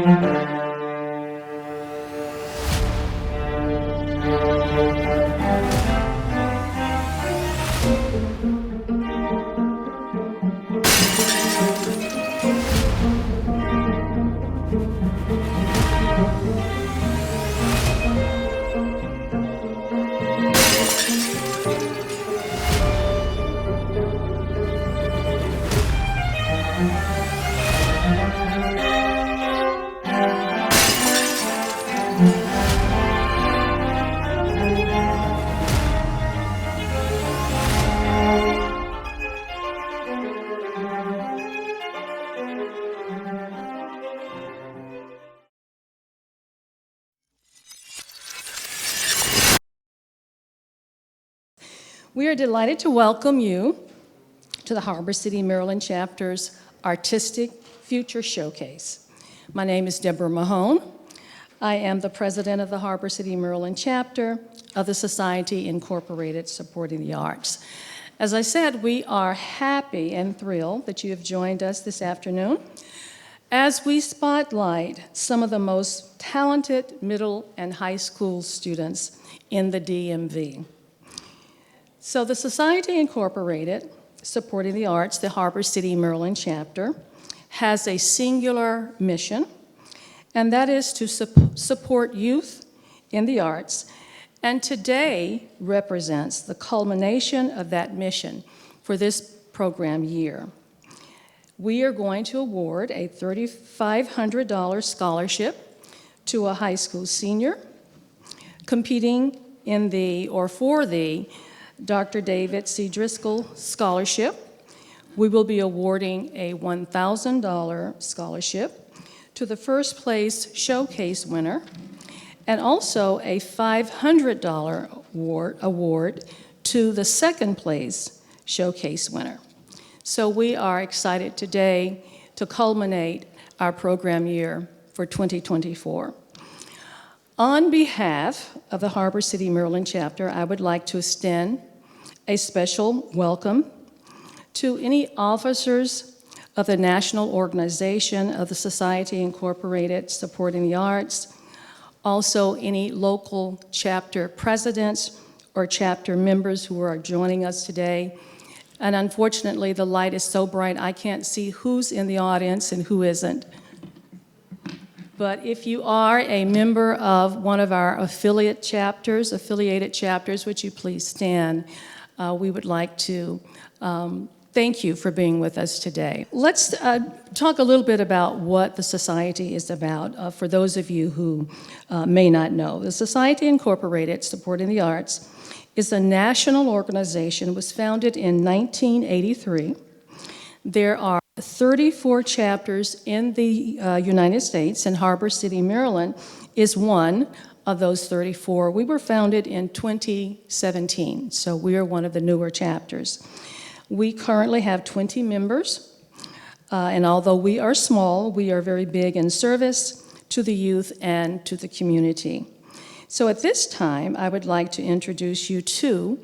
We are delighted to welcome you to the Harbor City, Maryland chapter's Artistic Future Showcase. My name is Deborah Mahone. I am the president of the Harbor City, Maryland chapter of the Society Incorporated Supporting the Arts. As I said, we are happy and thrilled that you have joined us this afternoon as we spotlight some of the most talented middle and high school students in the DMV. So the Society Incorporated, Supporting the Arts, the Harbor City, Maryland chapter, has a singular mission, and that is to support youth in the arts, and today represents the culmination of that mission for this program year. We are going to award a $3,500 scholarship to a high school senior competing in for the Dr. David C. Driskell Scholarship. We will be awarding a $1,000 scholarship to the first place showcase winner, and also a $500 award to the second place showcase winner. So we are excited today to culminate our program year for 2024. On behalf of the Harbor City, Maryland chapter, I would like to extend a special welcome to any officers of the National Organization of the Society Incorporated Supporting the Arts, also any local chapter presidents or chapter members who are joining us today. And unfortunately, the light is so bright I can't see who's in the audience and who isn't. But if you are a member of one of our affiliated chapters, would you please stand? We would like to thank you for being with us today. Let's talk a little bit about what the Society is about, for those of you who may not know. The Society Incorporated Supporting the Arts is a national organization. It was founded in 1983. There are 34 chapters in the United States, and Harbor City, Maryland is one of those 34. We were founded in 2017, so we are one of the newer chapters. We currently have 20 members, and although we are small, we are very big in service to the youth and to the community. So at this time, I would like to introduce you to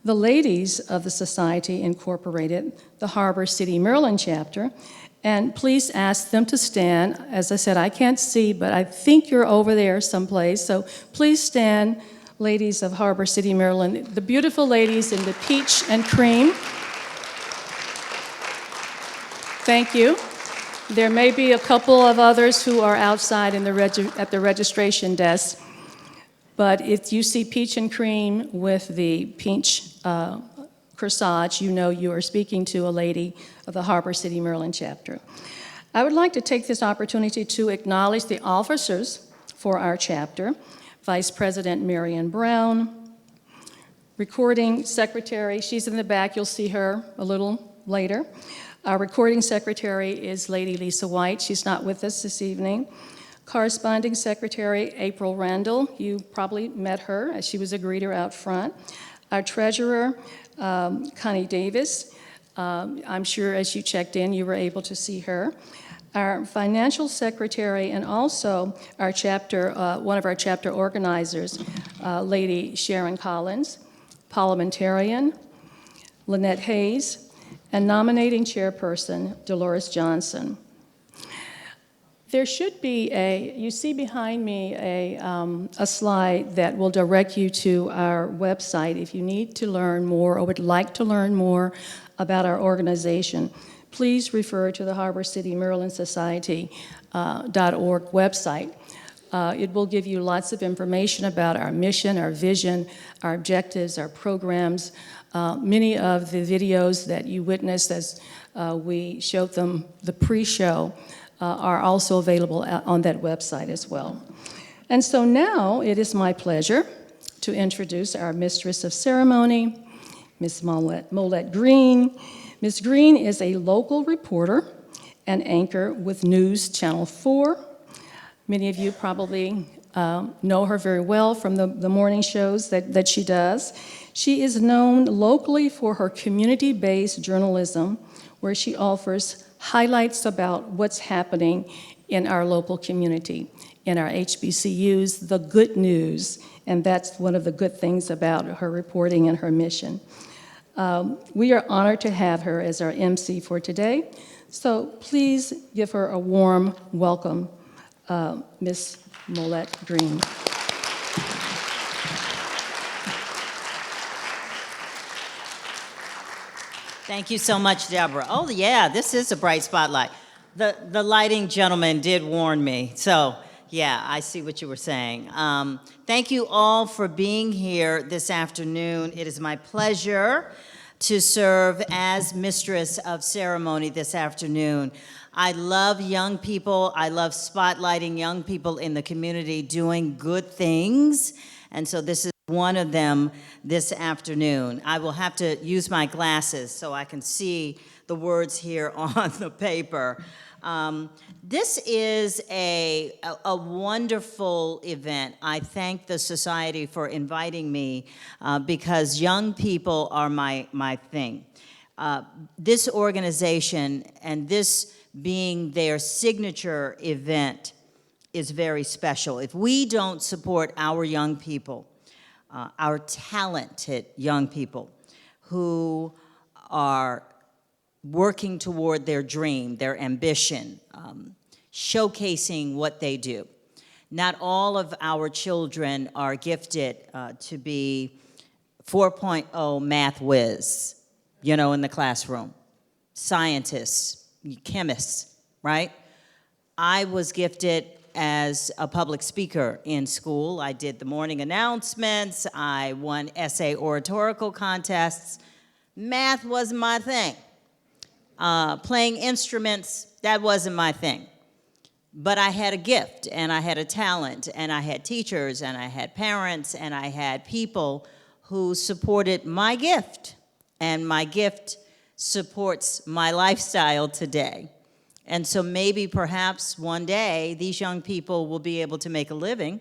the ladies of the Society Incorporated, the Harbor City, Maryland chapter, and please ask them to stand. As I said, I can't see, but I think you're over there someplace, so please stand, ladies of Harbor City, Maryland, the beautiful ladies in the peach and cream. Thank you. There may be a couple of others who are outside in at the registration desk, but if you see peach and cream with the peach corsage, you know you are speaking to a lady of the Harbor City, Maryland chapter. I would like to take this opportunity to acknowledge the officers for our chapter: Vice President Marion Brown, Recording Secretary, she's in the back, you'll see her a little later. Our Recording Secretary is Lady Lisa White, she's not with us this evening. Corresponding Secretary April Randall, you probably met her as she was a greeter out front. Our Treasurer, Connie Davis, I'm sure as you checked in you were able to see her. Our Financial Secretary and also our chapter, one of our chapter organizers, Lady Sharon Collins, Parliamentarian Lynette Hayes, and Nominating Chairperson Dolores Johnson. There should be you see behind me a slide that will direct you to our website if you need to learn more or would like to learn more about our organization. Please refer to the Harbor City Maryland Society.org website. It will give you lots of information about our mission, our vision, our objectives, our programs. Many of the videos that you witnessed as we showed them the pre-show are also available on that website as well. And so now it is my pleasure to introduce our Mistress of Ceremony, Ms. Molette Green. Ms. Green is a local reporter and anchor with News Channel 4. Many of you probably know her very well from the morning shows that she does. She is known locally for her community-based journalism, where she offers highlights about what's happening in our local community, in our HBCUs, the good news, and that's one of the good things about her reporting and her mission. We are honored to have her as our MC for today, so please give her a warm welcome, Ms. Molette Green. Thank you so much, Deborah. Oh yeah, this is a bright spotlight. The lighting gentleman did warn me, so yeah, I see what you were saying. Thank you all for being here this afternoon. It is my pleasure to serve as Mistress of Ceremony this afternoon. I love young people. I love spotlighting young people in the community doing good things, and so this is one of them this afternoon. I will have to use my glasses so I can see the words here on the paper. This is a wonderful event. I thank the Society for inviting me because young people are my thing. This organization and this being their signature event is very special. If we don't support our young people, our talented young people who are working toward their dream, their ambition, showcasing what they do. Not all of our children are gifted to be 4.0 math whiz, you know, in the classroom. Scientists, chemists, right? I was gifted as a public speaker in school. I did the morning announcements. I won essay oratorical contests. Math wasn't my thing. Playing instruments, that wasn't my thing. But I had a gift, and I had a talent, and I had teachers, and I had parents, and I had people who supported my gift. And my gift supports my lifestyle today. And so maybe perhaps one day these young people will be able to make a living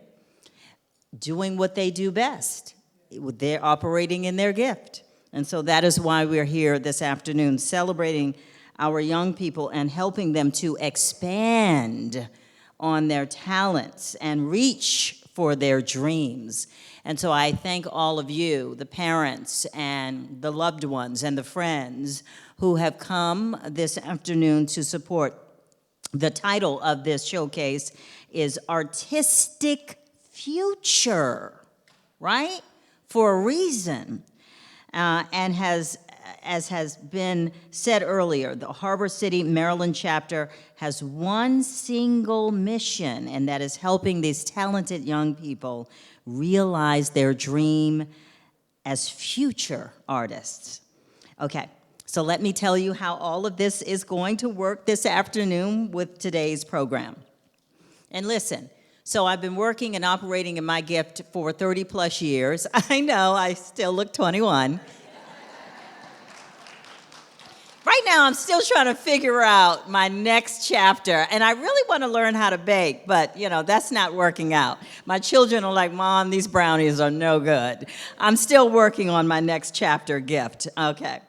doing what they do best. They're operating in their gift. And so that is why we're here this afternoon celebrating our young people and helping them to expand on their talents and reach for their dreams. And so I thank all of you, the parents and the loved ones and the friends who have come this afternoon to support. The title of this showcase is Artistic Future, right? For a reason. And as has been said earlier, the Harbor City, Maryland chapter has one single mission, and that is helping these talented young people realize their dream as future artists. Okay, so let me tell you how all of this is going to work this afternoon with today's program. And listen, so I've been working and operating in my gift for 30 plus years. I know, I still look 21. Right now, I'm still trying to figure out my next chapter, and I really want to learn how to bake, but, you know, that's not working out. My children are like, Mom, these brownies are no good. I'm still working on my next chapter gift, okay.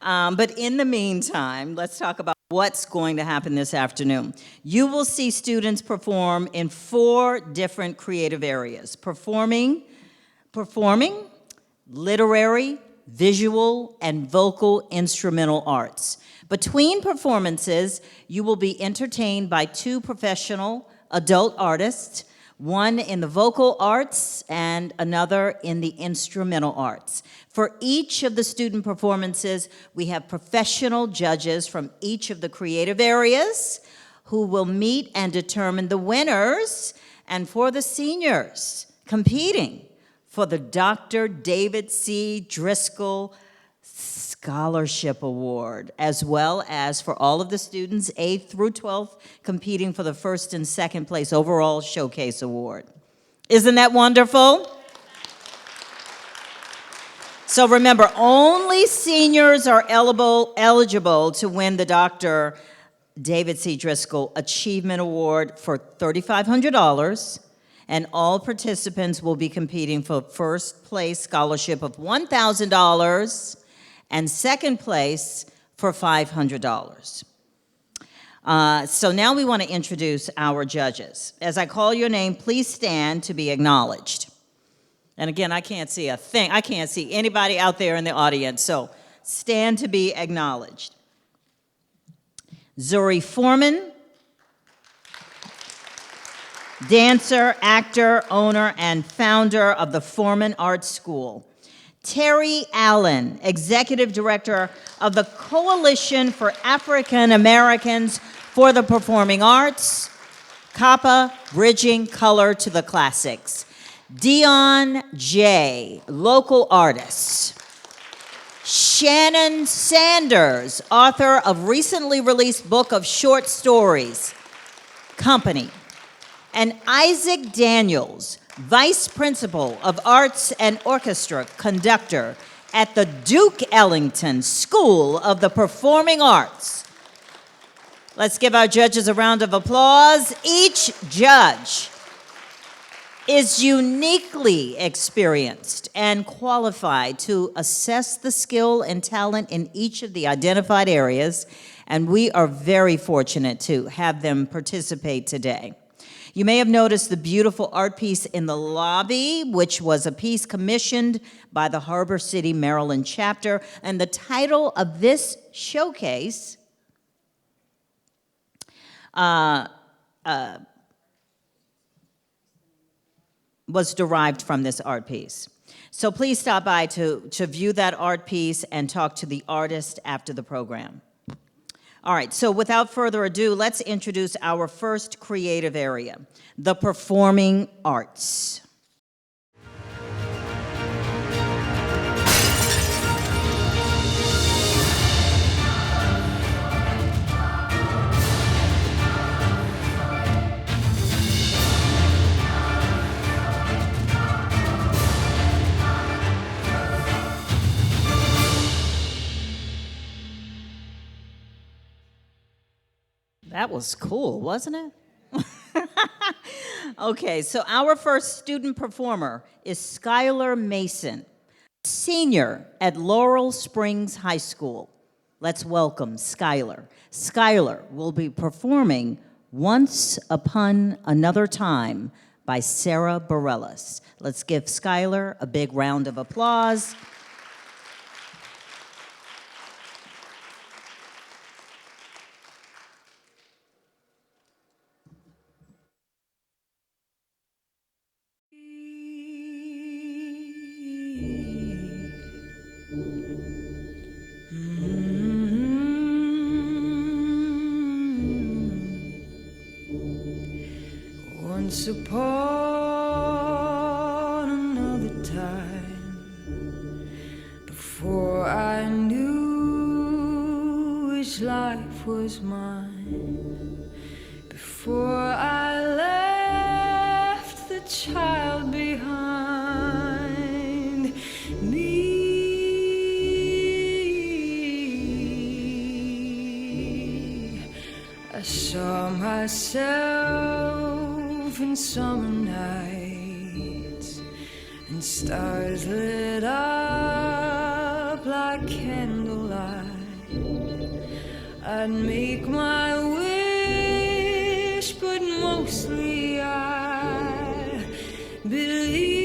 But in the meantime, let's talk about what's going to happen this afternoon. You will see students perform in 4 different creative areas: performing, literary, visual, and vocal instrumental arts. Between performances, you will be entertained by 2 professional adult artists, one in the vocal arts and another in the instrumental arts. For each of the student performances, we have professional judges from each of the creative areas who will meet and determine the winners, and for the seniors competing for the Dr. David C. Driskell Scholarship Award, as well as for all of the students 8th through 12th competing for the first and second place overall showcase award. Isn't that wonderful? So remember, only seniors are eligible to win the Dr. David C. Driskell Achievement Award for $3,500, and all participants will be competing for first place scholarship of $1,000 and second place for $500. So now we want to introduce our judges. As I call your name, please stand to be acknowledged. And again, I can't see a thing. I can't see anybody out there in the audience, so stand to be acknowledged. Zuri Foreman, dancer, actor, owner, and founder of the Foreman Art School. Terry Allen, executive director of the Coalition for African Americans for the Performing Arts, CAPA, Bridging Color to the Classics. Dion J., local artist. Shannon Sanders, author of recently released book of short stories, Company. And Isaac Daniels, vice principal of arts and orchestra conductor at the Duke Ellington School of the Performing Arts. Let's give our judges a round of applause. Each judge is uniquely experienced and qualified to assess the skill and talent in each of the identified areas, and we are very fortunate to have them participate today. You may have noticed the beautiful art piece in the lobby, which was a piece commissioned by the Harbor City, Maryland chapter, and the title of this showcase was derived from this art piece. So please stop by to view that art piece and talk to the artist after the program. All right, so without further ado, let's introduce our first creative area, the performing arts. That was cool, wasn't it? Okay, so our first student performer is Skylar Mason, senior at Laurel Springs High School. Let's welcome Skylar. Skylar will be performing Once Upon Another Time by Sarah Bareilles. Let's give Skylar a big round of applause. Once upon another time, before I knew which life was mine, before I left the child behind me, I saw myself in summer nights, and stars lit up like candlelight. I'd make my wish, but mostly I believe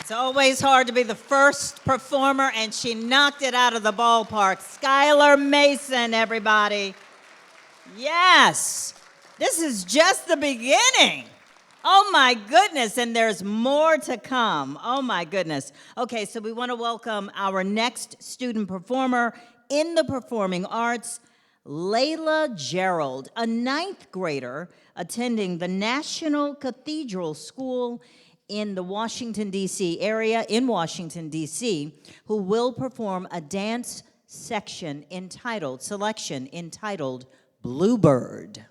It's always hard to be the first performer, and she knocked it out of the ballpark. Skylar Mason, everybody. Yes, this is just the beginning. Oh my goodness, and there's more to come. Oh my goodness. Okay, so we want to welcome our next student performer in the performing arts, Layla Gerald, a ninth grader attending the National Cathedral School in the Washington, D.C. area, in Washington, D.C., who will perform a dance selection entitled Bluebird.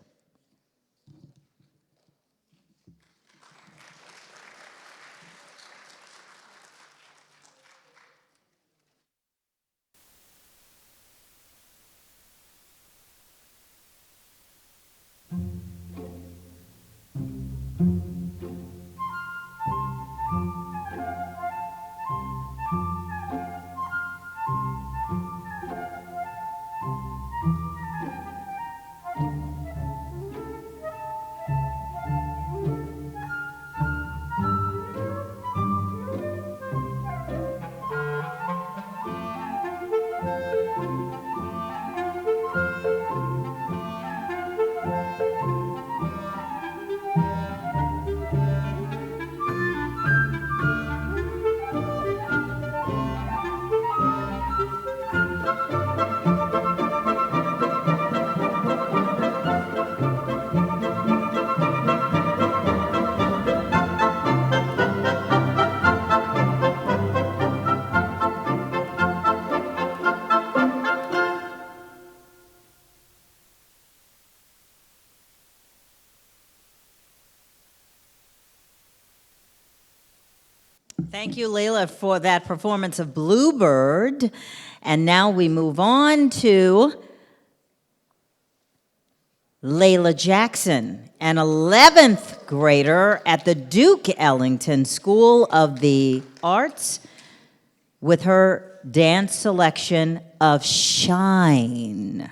Thank you, Layla, for that performance of Bluebird. And now we move on to Layla Jackson, an 11th grader at the Duke Ellington School of the Arts, with her dance selection of Shine.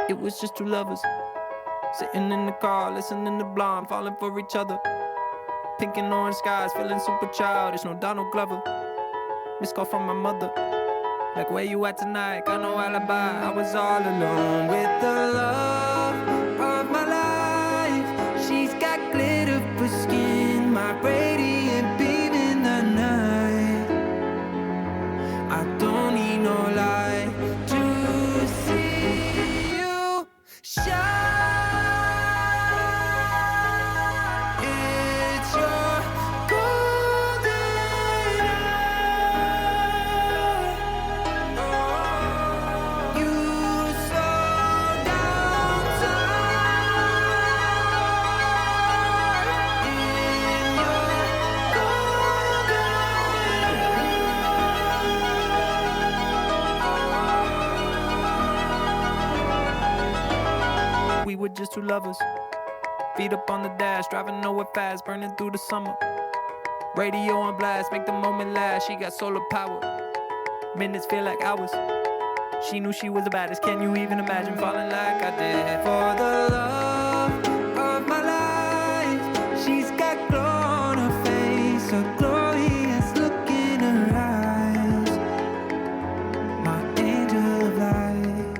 It was just two lovers sitting in the car, listening to Blonde, falling for each other. Pink and orange skies, feeling super childish. No Donald Glover. Missed call from my mother. Like, where you at tonight? Got no alibi. I was all alone with the love of my life. She's got glitter for skin, my radiant beam in the night. I don't need no light to see you shine. It's your golden hour. You slow down time in your golden hour. We were just two lovers. Feet up on the dash, driving nowhere fast, burning through the summer. Radio on blast, make the moment last. She got solar power. Minutes feel like hours. She knew she was the baddest. Can you even imagine falling like I did? For the love of my life, she's got glow on her face, a glorious look in her eyes. My angel of light.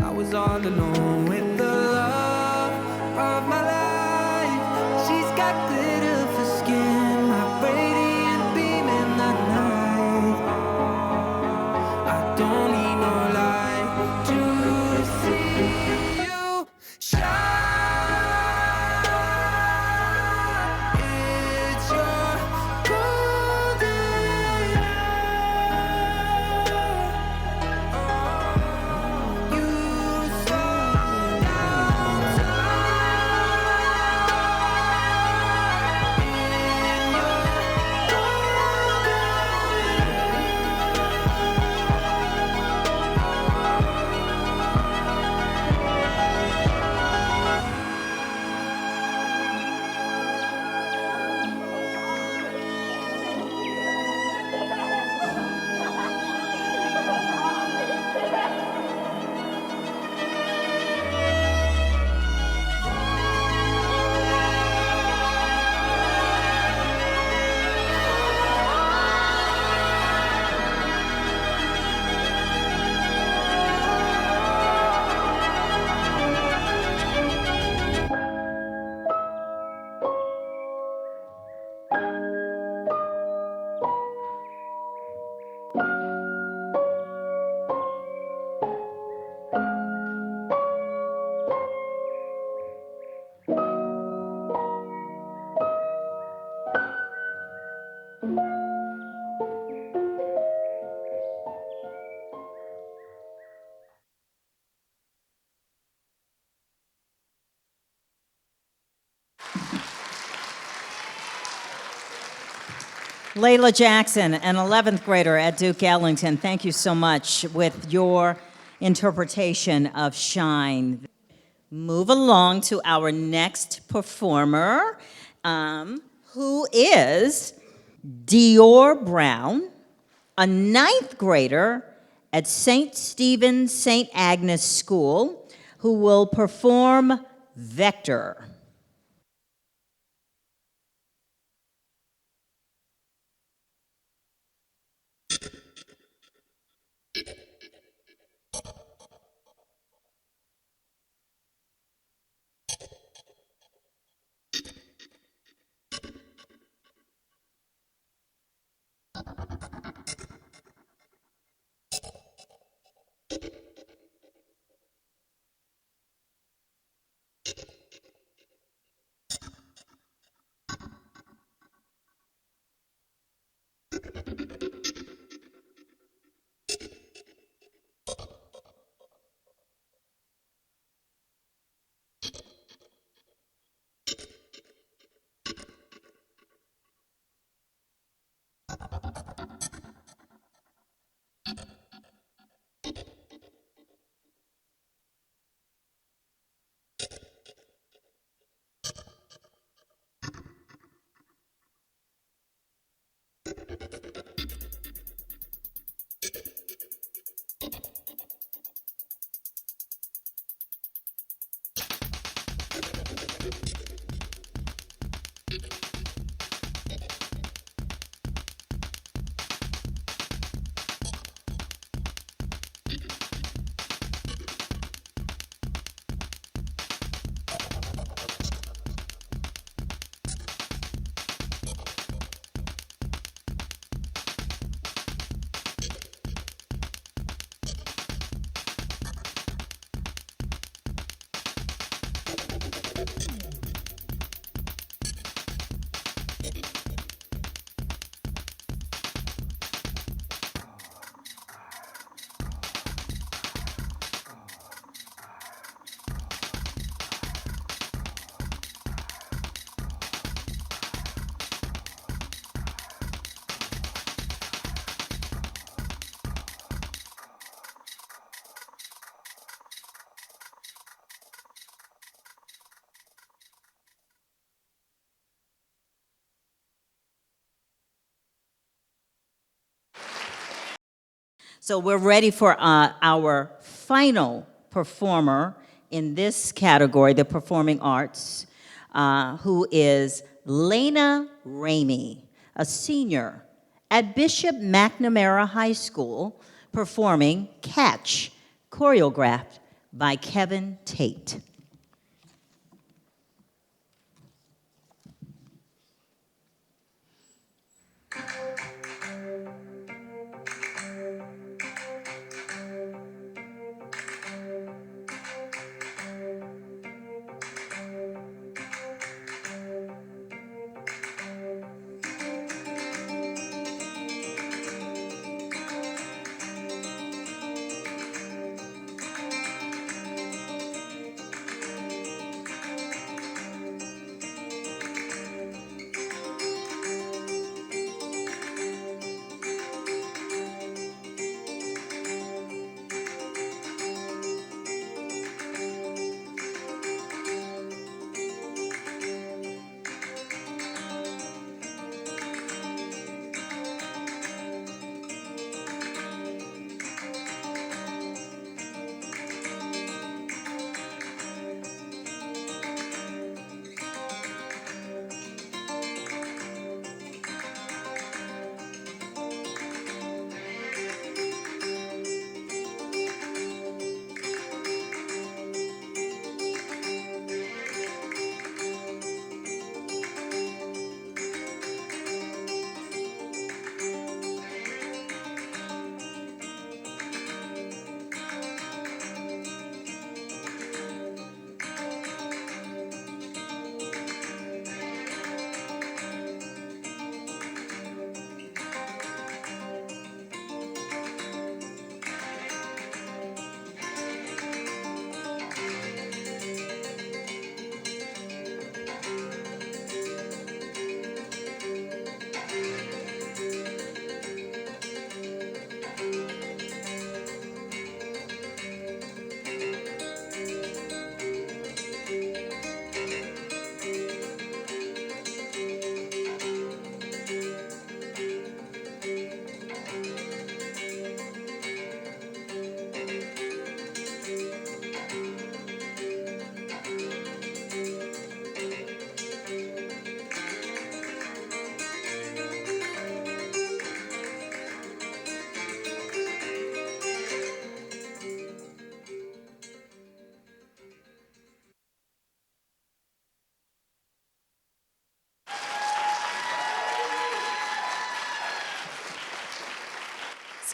I was all alone with the love of my life. She's got glitter for skin, my radiant beam in the night. I don't need no light to see you shine. It's your golden hour. You slow down time Layla Jackson, an 11th grader at Duke Ellington, thank you so much with your interpretation of Shine. Move along to our next performer, who is Dior Brown, a 9th grader at St. Stephen's St. Agnes School, who will perform Vector. So we're ready for our final performer in this category, the performing arts, who is Lena Ramey, a senior at Bishop McNamara High School, performing Catch, choreographed by Kevin Tate.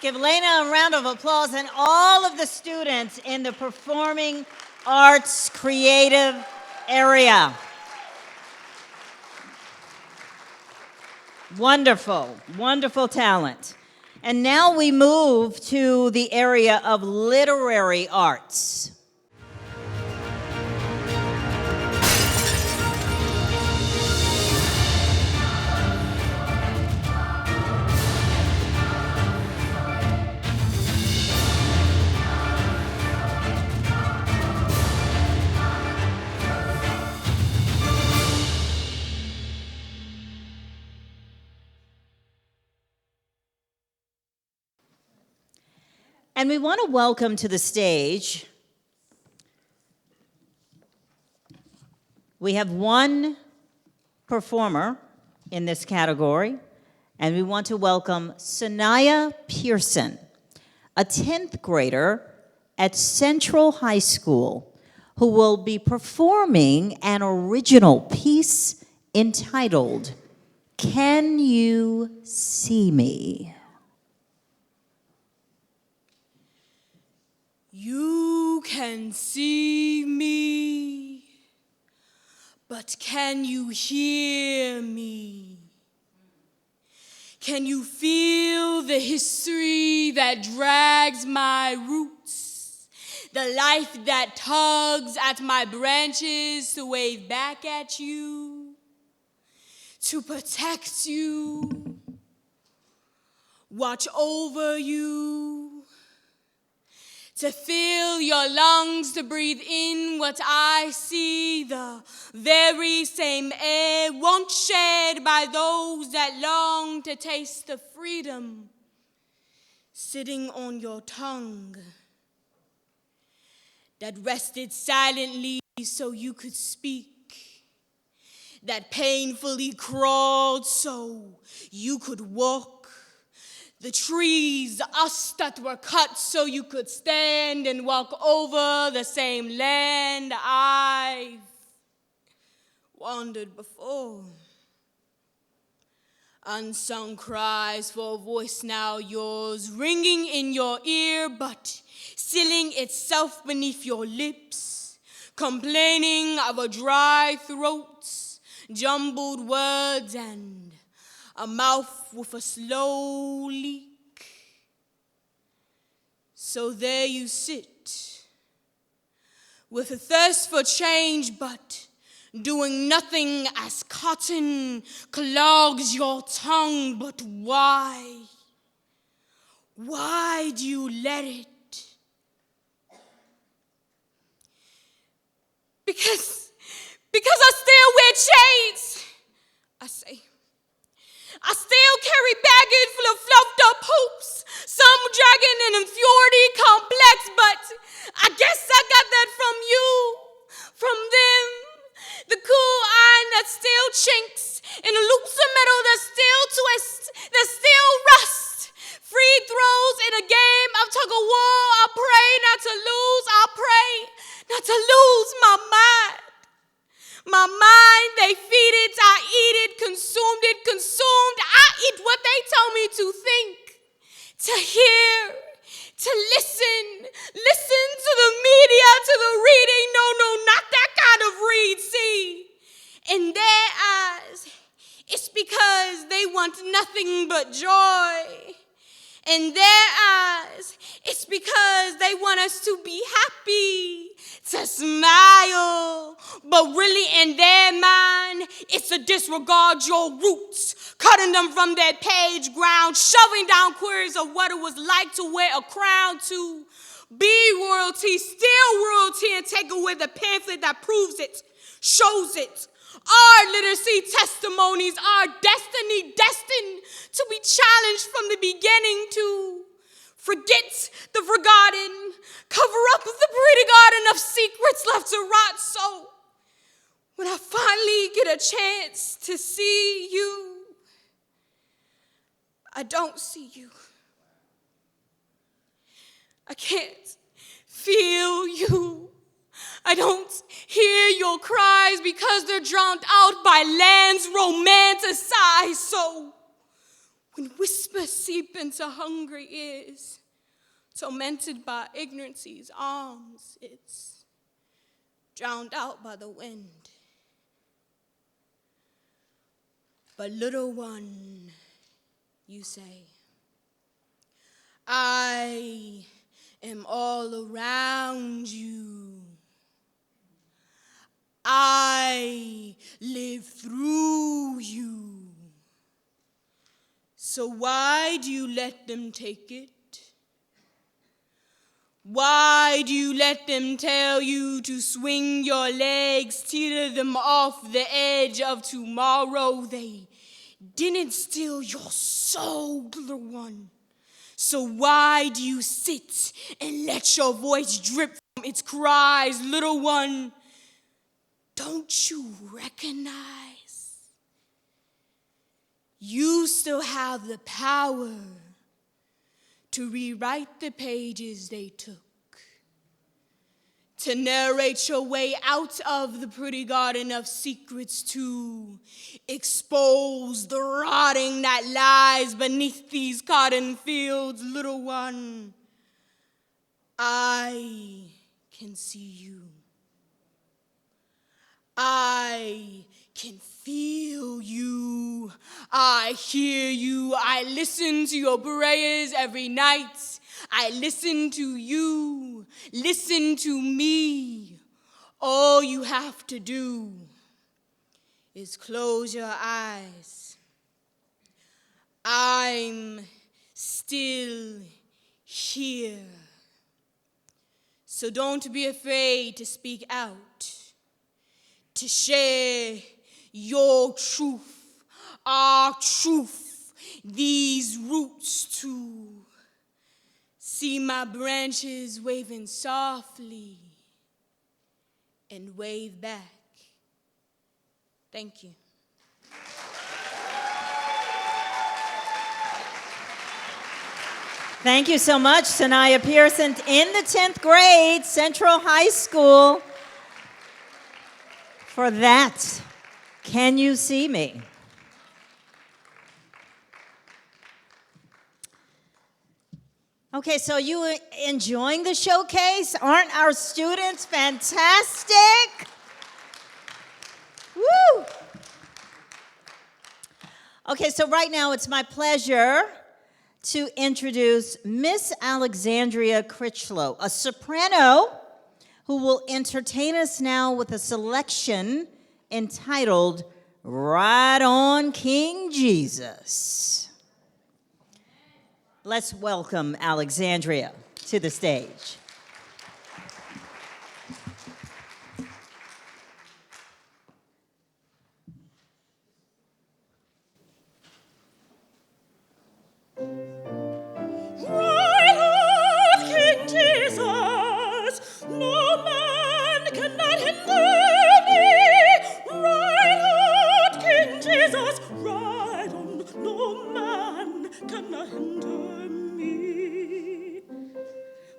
give Lena a round of applause and all of the students in the performing arts creative area. Wonderful, wonderful talent. And now we move to the area of literary arts. And we want to welcome to the stage, we have one performer in this category, and we want to welcome Sanaya Pearson, a 10th grader at Central High School, who will be performing an original piece entitled, "Can You See Me?" You can see me, but can you hear me? Can you feel the history that drags my roots? The life that tugs at my branches to wave back at you, to protect you, watch over you, to fill your lungs, to breathe in what I see, the very same air once shared by those that long to taste the freedom sitting on your tongue, that rested silently so you could speak, that painfully crawled so you could walk, the trees, us that were cut so you could stand and walk over the same land I've wandered before. Unsung cries for a voice now yours, ringing in your ear but sealing itself beneath your lips, complaining of a dry throat, jumbled words, and a mouth with a slow leak. So there you sit, with a thirst for change, but doing nothing as cotton clogs your tongue. But why? Why do you let it? Because I still wear chains, I say. I still carry baggage full of fluffed up hoops, some dragging an inferiority complex, but I guess I got that from you, from them. The cool iron that still chinks, and the loops of metal that still twist, that still rust. Free throws in a game of tug-of-war. I pray not to lose, I pray not to lose my mind. My mind, they feed it, I eat it, consumed. I eat what they tell me to think, to hear, to listen to the media, to the reading. No, not that kind of read, see. In their eyes, it's because they want nothing but joy. In their eyes, it's because they want us to be happy, to smile. But really in their mind, it's to disregard your roots, cutting them from their page ground, shoving down queries of what it was like to wear a crown, to be royalty, still royalty, and take away the pamphlet that proves it, shows it. Our literacy testimonies, our destiny destined to be challenged from the beginning, to forget the forgotten, cover up the pretty garden of secrets left to rot. So when I finally get a chance to see you, I don't see you. I can't feel you. I don't hear your cries because they're drowned out by lands romanticized. So when whispers seep into hungry ears, tormented by ignorance's arms, it's drowned out by the wind. But little one, you say, I am all around you. I live through you. So why do you let them take it? Why do you let them tell you to swing your legs, teeter them off the edge of tomorrow? They didn't steal your soul, little one. So why do you sit and let your voice drip from its cries, little one? Don't you recognize? You still have the power to rewrite the pages they took, to narrate your way out of the pretty garden of secrets, to expose the rotting that lies beneath these cotton fields, little one. I can see you. I can feel you. I hear you. I listen to your prayers every night. I listen to you. Listen to me. All you have to do is close your eyes. I'm still here. So don't be afraid to speak out, to share your truth, our truth, these roots, to see my branches waving softly and wave back. Thank you. Thank you so much, Sanaya Pearson, in the 10th grade, Central High School, for that. Can you see me? Okay, so you enjoying the showcase? Aren't our students fantastic? Woo! Okay, so right now it's my pleasure to introduce Miss Alexandria Crichlow, a soprano who will entertain us now with a selection entitled Ride On King Jesus. Let's welcome Alexandria to the stage. Ride on, King Jesus, no man cannot hinder me. Ride on, King Jesus, ride on, no man cannot hinder me.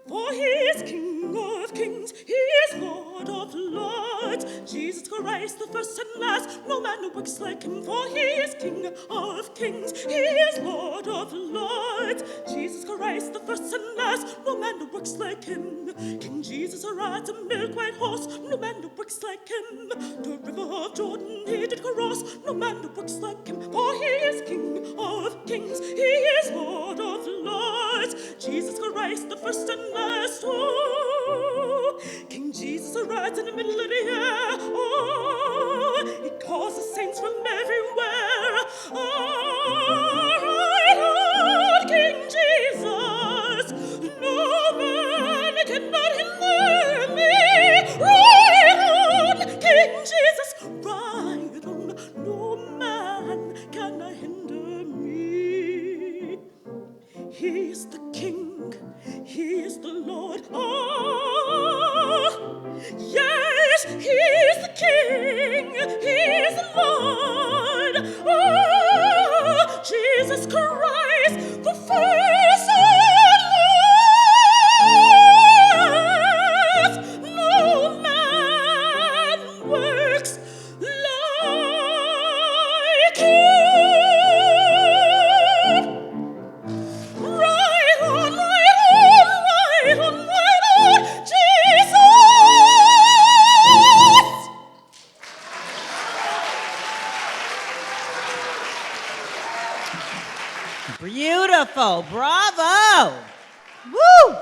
For he is King of kings, he is Lord of lords, Jesus Christ, the first and last, no man who works like him. For he is King of kings, he is Lord of lords, Jesus Christ, the first and last, no man who works like him. King Jesus rides a milk-white horse, no man who works like him. The river of Jordan he did cross, no man who works like him. For he is King of kings, he is Lord of lords, Jesus Christ, the first and last. Oh, King Jesus rides in the middle of the air. Oh, he calls the saints from everywhere. Oh, ride on, King Jesus, no man cannot hinder me. Ride on, King Jesus, ride on, no man cannot hinder me. He is the King, he is the Lord. Oh, yes, he is the King, he is the Lord. Oh, Jesus Christ, the first and last. No man works like him. Beautiful. Bravo. Woo!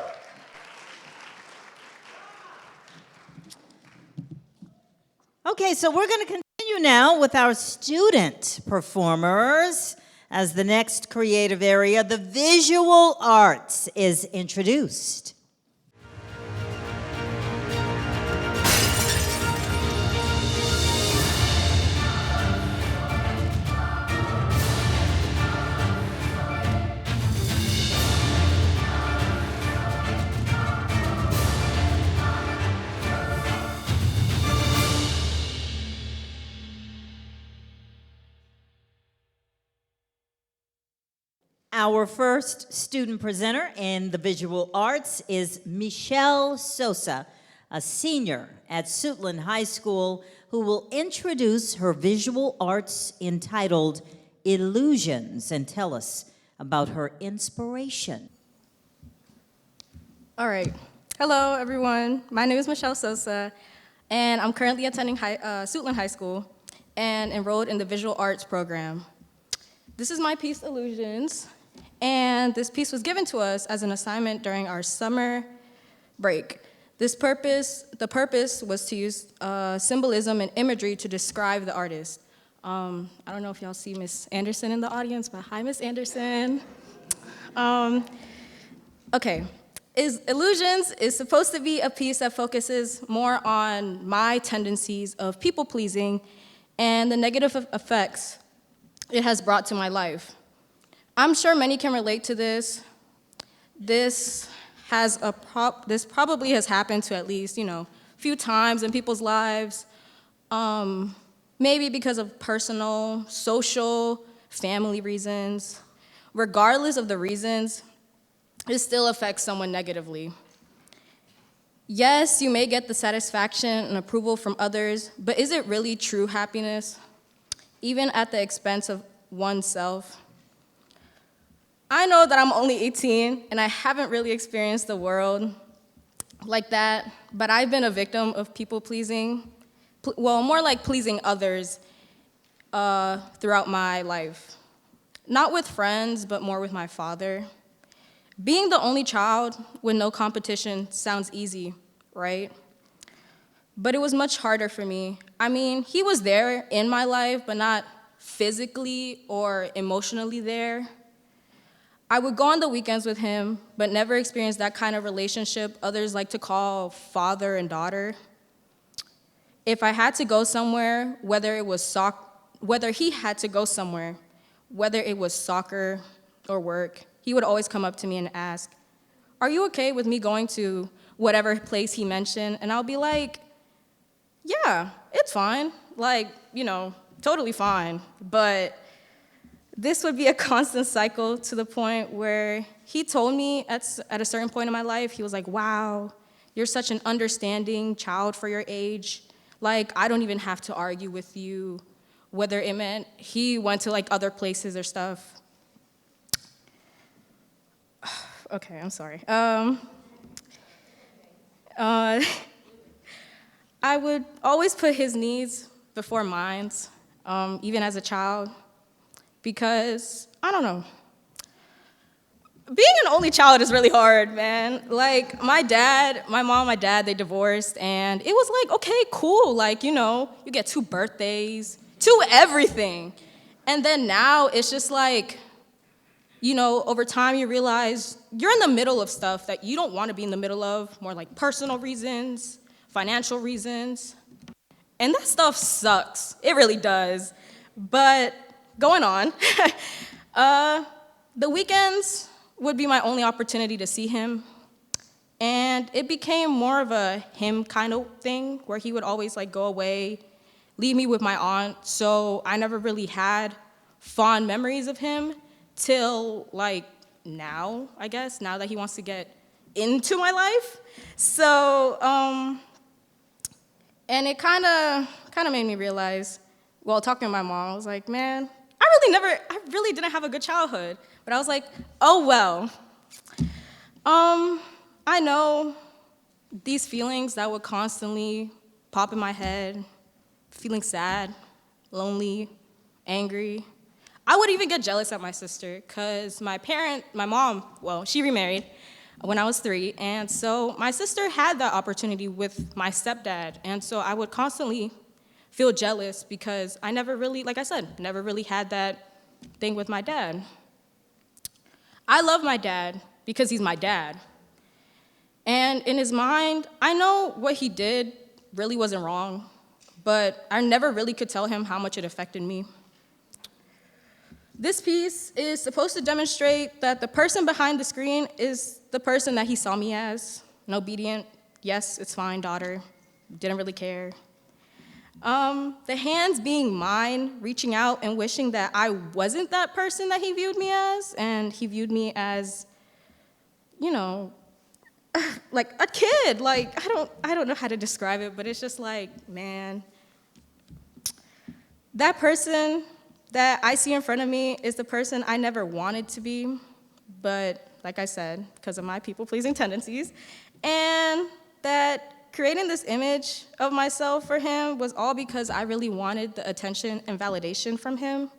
Okay, so we're going to continue now with our student performers as the next creative area, the visual arts, is introduced. Our first student presenter in the visual arts is Michelle Sosa, a senior at Suitland High School, who will introduce her visual arts entitled Illusions and tell us about her inspiration. All right. Hello, everyone. My name is Michelle Sosa, and I'm currently attending Suitland High School and enrolled in the visual arts program. This is my piece, Illusions, and this piece was given to us as an assignment during our summer break. The purpose was to use symbolism and imagery to describe the artist. I don't know if y'all see Miss Anderson in the audience, but hi, Miss Anderson. Okay. Illusions is supposed to be a piece that focuses more on my tendencies of people-pleasing and the negative effects it has brought to my life. I'm sure many can relate to this. This probably has happened to at least, a few times in people's lives, maybe because of personal, social, family reasons. Regardless of the reasons, it still affects someone negatively. Yes, you may get the satisfaction and approval from others, but is it really true happiness, even at the expense of oneself? I know that I'm only 18, and I haven't really experienced the world like that, but I've been a victim of people-pleasing, well, more like pleasing others throughout my life. Not with friends, but more with my father. Being the only child with no competition sounds easy, right? But it was much harder for me. I mean, he was there in my life, but not physically or emotionally there. I would go on the weekends with him, but never experienced that kind of relationship others like to call father and daughter. If I had to go somewhere, whether he had to go somewhere, whether it was soccer or work, he would always come up to me and ask, "Are you okay with me going to whatever place he mentioned?" And I'll be like, "Yeah, it's fine. Like, totally fine." But this would be a constant cycle to the point where he told me at a certain point in my life, he was like, "Wow, you're such an understanding child for your age. Like, I don't even have to argue with you," whether it meant he went to like other places or stuff. Okay, I'm sorry. I would always put his needs before mine, even as a child, because, I don't know. Being an only child is really hard, man. Like, my mom and my dad, they divorced, and it was like, okay, cool. Like, you get 2 birthdays, 2 everything. And then now it's just like, over time you realize you're in the middle of stuff that you don't want to be in the middle of, more like personal reasons, financial reasons. And that stuff sucks. It really does. But going on, the weekends would be my only opportunity to see him. And it became more of a him kind of thing where he would always like go away, leave me with my aunt. So I never really had fond memories of him till like now, I guess, now that he wants to get into my life. So, and it kind of made me realize, well, talking to my mom, I was like, man, I really didn't have a good childhood. But I was like, oh, well, I know these feelings that would constantly pop in my head, feeling sad, lonely, angry. I would even get jealous at my sister because my mom, well, she remarried when I was 3, and so my sister had that opportunity with my stepdad, and so I would constantly feel jealous because I never really, like I said, never really had that thing with my dad. I love my dad because he's my dad. And in his mind, I know what he did really wasn't wrong, but I never really could tell him how much it affected me. This piece is supposed to demonstrate that the person behind the screen is the person that he saw me as, an obedient, yes, it's fine, daughter, didn't really care. The hands being mine, reaching out and wishing that I wasn't that person that he viewed me as, and he viewed me as, like a kid. Like, I don't know how to describe it, but it's just like, man, that person that I see in front of me is the person I never wanted to be, but like I said, because of my people-pleasing tendencies, and that creating this image of myself for him was all because I really wanted the attention and validation from him.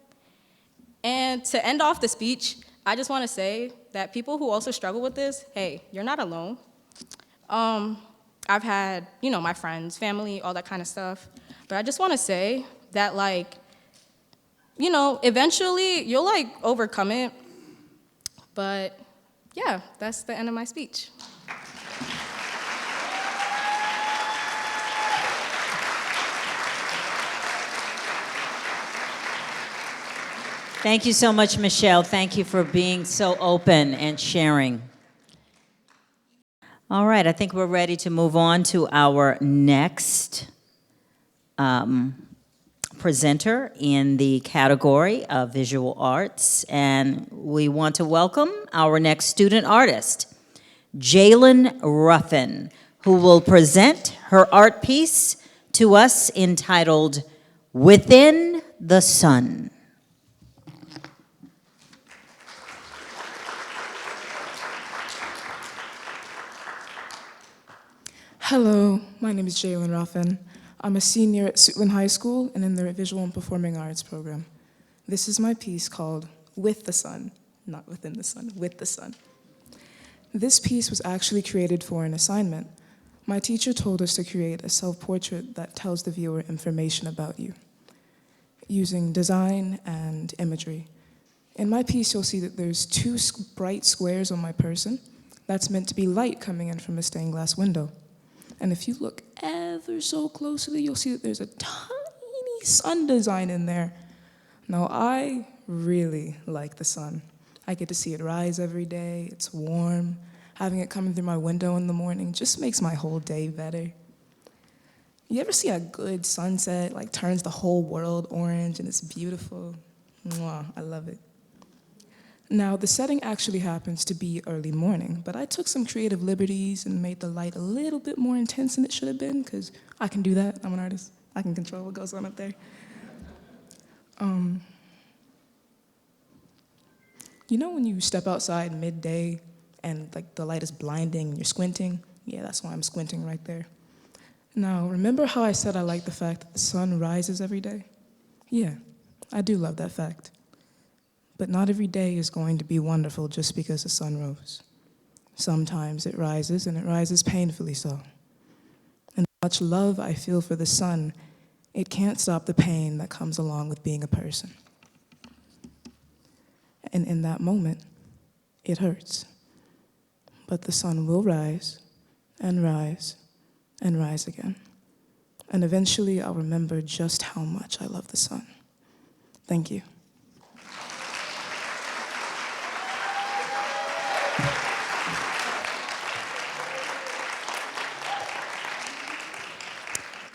And to end off the speech, I just want to say that people who also struggle with this, hey, you're not alone. I've had, my friends, family, all that kind of stuff. But I just want to say that, eventually you'll, overcome it. But, yeah, that's the end of my speech. Thank you so much, Michelle. Thank you for being so open and sharing. All right, I think we're ready to move on to our next presenter in the category of visual arts. And we want to welcome our next student artist, Jalen Ruffin, who will present her art piece to us entitled Within the Sun. Hello, my name is Jalen Ruffin. I'm a senior at Suitland High School and in the Visual and Performing Arts program. This is my piece called With the Sun, not Within the Sun, With the Sun. This piece was actually created for an assignment. My teacher told us to create a self-portrait that tells the viewer information about you, using design and imagery. In my piece, you'll see that there's 2 bright squares on my person. That's meant to be light coming in from a stained glass window. And if you look ever so closely, you'll see that there's a tiny sun design in there. Now, I really like the sun. I get to see it rise every day. It's warm. Having it coming through my window in the morning just makes my whole day better. You ever see a good sunset, turns the whole world orange and it's beautiful? Mwah, I love it. Now, the setting actually happens to be early morning, but I took some creative liberties and made the light a little bit more intense than it should have been, because I can do that. I'm an artist. I can control what goes on up there. You know when you step outside midday and the light is blinding and you're squinting? Yeah, that's why I'm squinting right there. Now, remember how I said I like the fact that the sun rises every day? Yeah, I do love that fact. But not every day is going to be wonderful just because the sun rose. Sometimes it rises, and it rises painfully so. And much love I feel for the sun, it can't stop the pain that comes along with being a person. And in that moment, it hurts. But the sun will rise, and rise, and rise again. And eventually I'll remember just how much I love the sun. Thank you.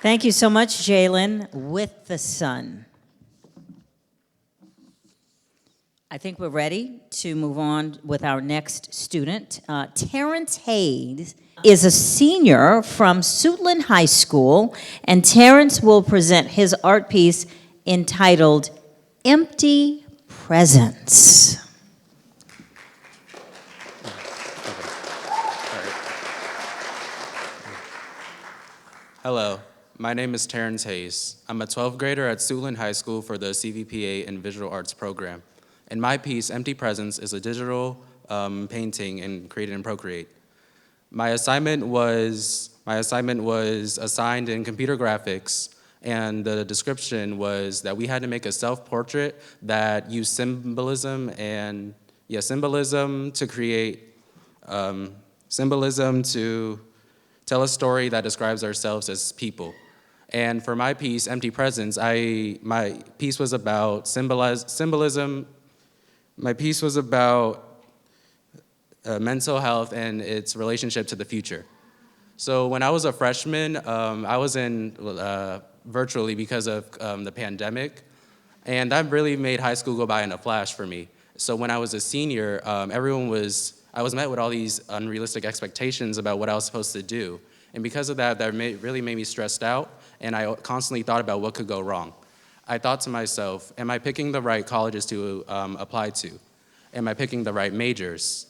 Thank you so much, Jalen. With the Sun. I think we're ready to move on with our next student. Terrence Hayes is a senior from Suitland High School, and Terrence will present his art piece entitled Empty Presence. Hello, My name is Terrence Hayes. I'm a 12th grader at Suitland High School for the CVPA in Visual Arts program. And my piece, Empty Presence, is a digital painting and created in Procreate. My assignment was assigned in computer graphics, and the description was that we had to make a self-portrait that used symbolism to create symbolism to tell a story that describes ourselves as people. And for my piece, Empty Presence, my piece was about symbolism. My piece was about mental health and its relationship to the future. So when I was a freshman, I was in virtually because of the pandemic, and that really made high school go by in a flash for me. So when I was a senior, I was met with all these unrealistic expectations about what I was supposed to do. And because of that, really made me stressed out, and I constantly thought about what could go wrong. I thought to myself, am I picking the right colleges to apply to? Am I picking the right majors?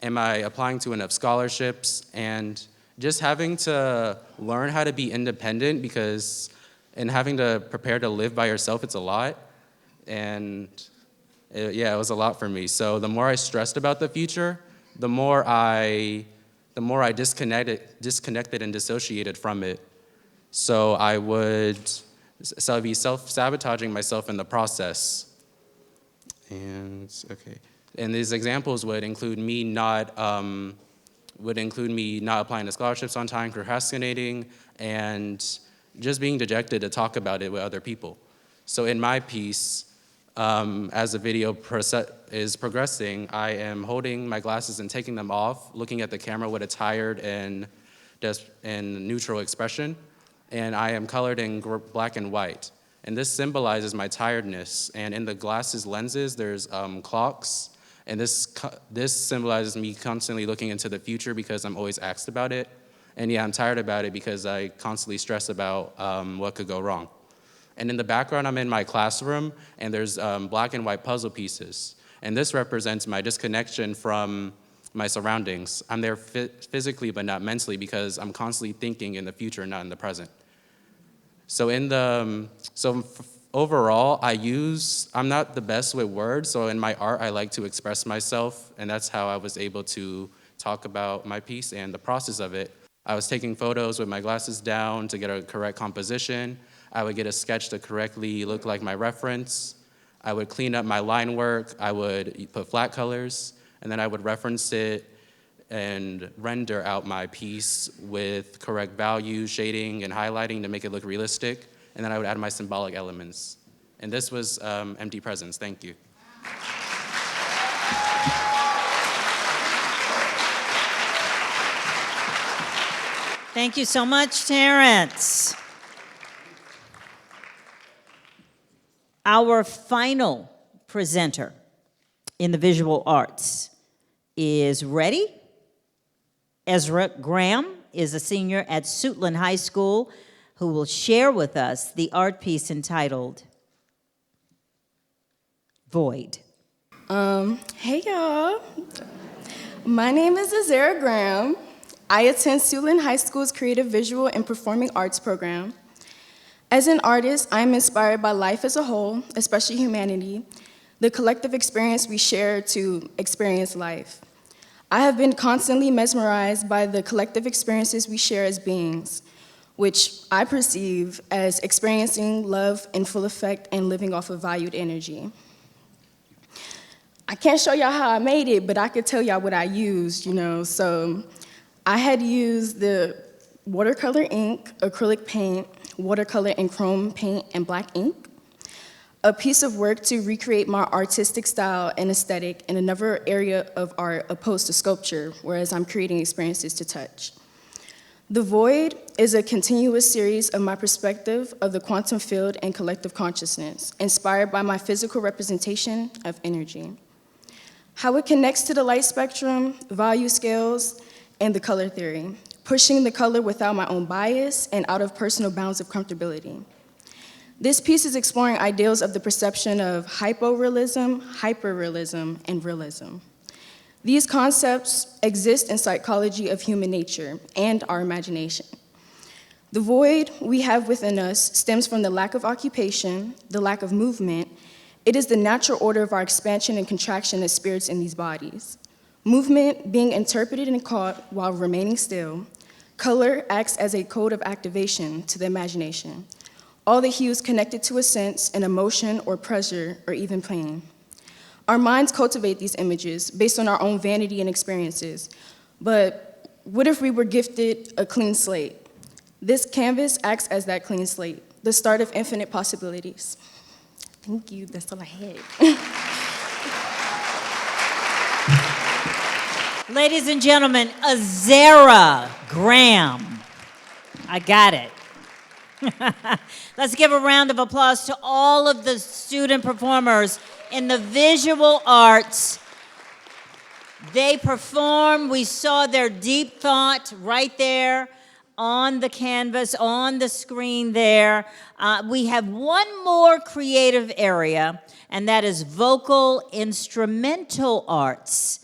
Am I applying to enough scholarships? And just having to learn how to be independent and having to prepare to live by yourself, it's a lot. And it was a lot for me. So the more I stressed about the future, the more I disconnected and dissociated from it. So I'd be self-sabotaging myself in the process. And these examples would include me not applying to scholarships on time, procrastinating, and just being dejected to talk about it with other people. So in my piece, as the video is progressing, I am holding my glasses and taking them off, looking at the camera with a tired and neutral expression, and I am colored in black and white. And this symbolizes my tiredness, and in the glasses lenses, there's clocks, and this symbolizes me constantly looking into the future because I'm always asked about it. And I'm tired about it because I constantly stress about what could go wrong. And in the background, I'm in my classroom, and there's black and white puzzle pieces. And this represents my disconnection from my surroundings. I'm there physically, but not mentally, because I'm constantly thinking in the future, not in the present. So overall, I'm not the best with words, so in my art, I like to express myself, and that's how I was able to talk about my piece and the process of it. I was taking photos with my glasses down to get a correct composition. I would get a sketch to correctly look like my reference. I would clean up my line work. I would put flat colors, and then I would reference it and render out my piece with correct value, shading, and highlighting to make it look realistic. And then I would add my symbolic elements. And this was Empty Presence. Thank you. Thank you so much, Terrence. Our final presenter in the visual arts is ready. Ezra Graham is a senior at Suitland High School who will share with us the art piece entitled Void. Hey y'all. My name is Ezra Graham. I attend Suitland High School's Creative Visual and Performing Arts program. As an artist, I'm inspired by life as a whole, especially humanity, the collective experience we share to experience life. I have been constantly mesmerized by the collective experiences we share as beings, which I perceive as experiencing love in full effect and living off of valued energy. I can't show y'all how I made it, but I could tell y'all what I used, So I had used the watercolor ink, acrylic paint, watercolor and chrome paint, and black ink. A piece of work to recreate my artistic style and aesthetic in another area of art opposed to sculpture, whereas I'm creating experiences to touch. The Void is a continuous series of my perspective of the quantum field and collective consciousness, inspired by my physical representation of energy. How it connects to the light spectrum, value scales, and the color theory, pushing the color without my own bias and out of personal bounds of comfortability. This piece is exploring ideals of the perception of hyporealism, hyperrealism, and realism. These concepts exist in psychology of human nature and our imagination. The void we have within us stems from the lack of occupation, the lack of movement. It is the natural order of our expansion and contraction as spirits in these bodies. Movement being interpreted and caught while remaining still. Color acts as a code of activation to the imagination. All the hues connected to a sense, an emotion, or pleasure, or even pain. Our minds cultivate these images based on our own vanity and experiences. But what if we were gifted a clean slate? This canvas acts as that clean slate, the start of infinite possibilities. Thank you, that's all I had. Ladies and gentlemen, Azara Graham. I got it. Let's give a round of applause to all of the student performers in the visual arts. They performed, we saw their deep thought right there on the canvas, on the screen there. We have one more creative area, and that is vocal instrumental arts.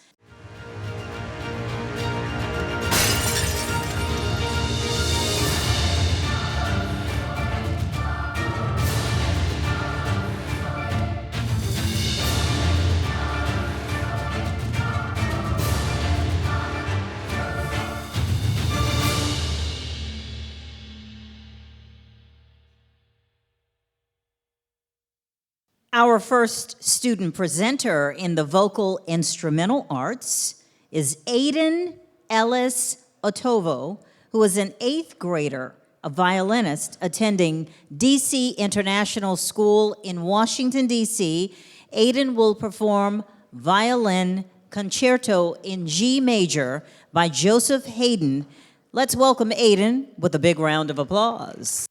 Our first student presenter in the vocal instrumental arts is Aiden Ellis Otovo, who is an 8th grader, a violinist attending DC International School in Washington, D.C. Aiden will perform Violin Concerto in G Major by Joseph Haydn. Let's welcome Aiden with a big round of applause.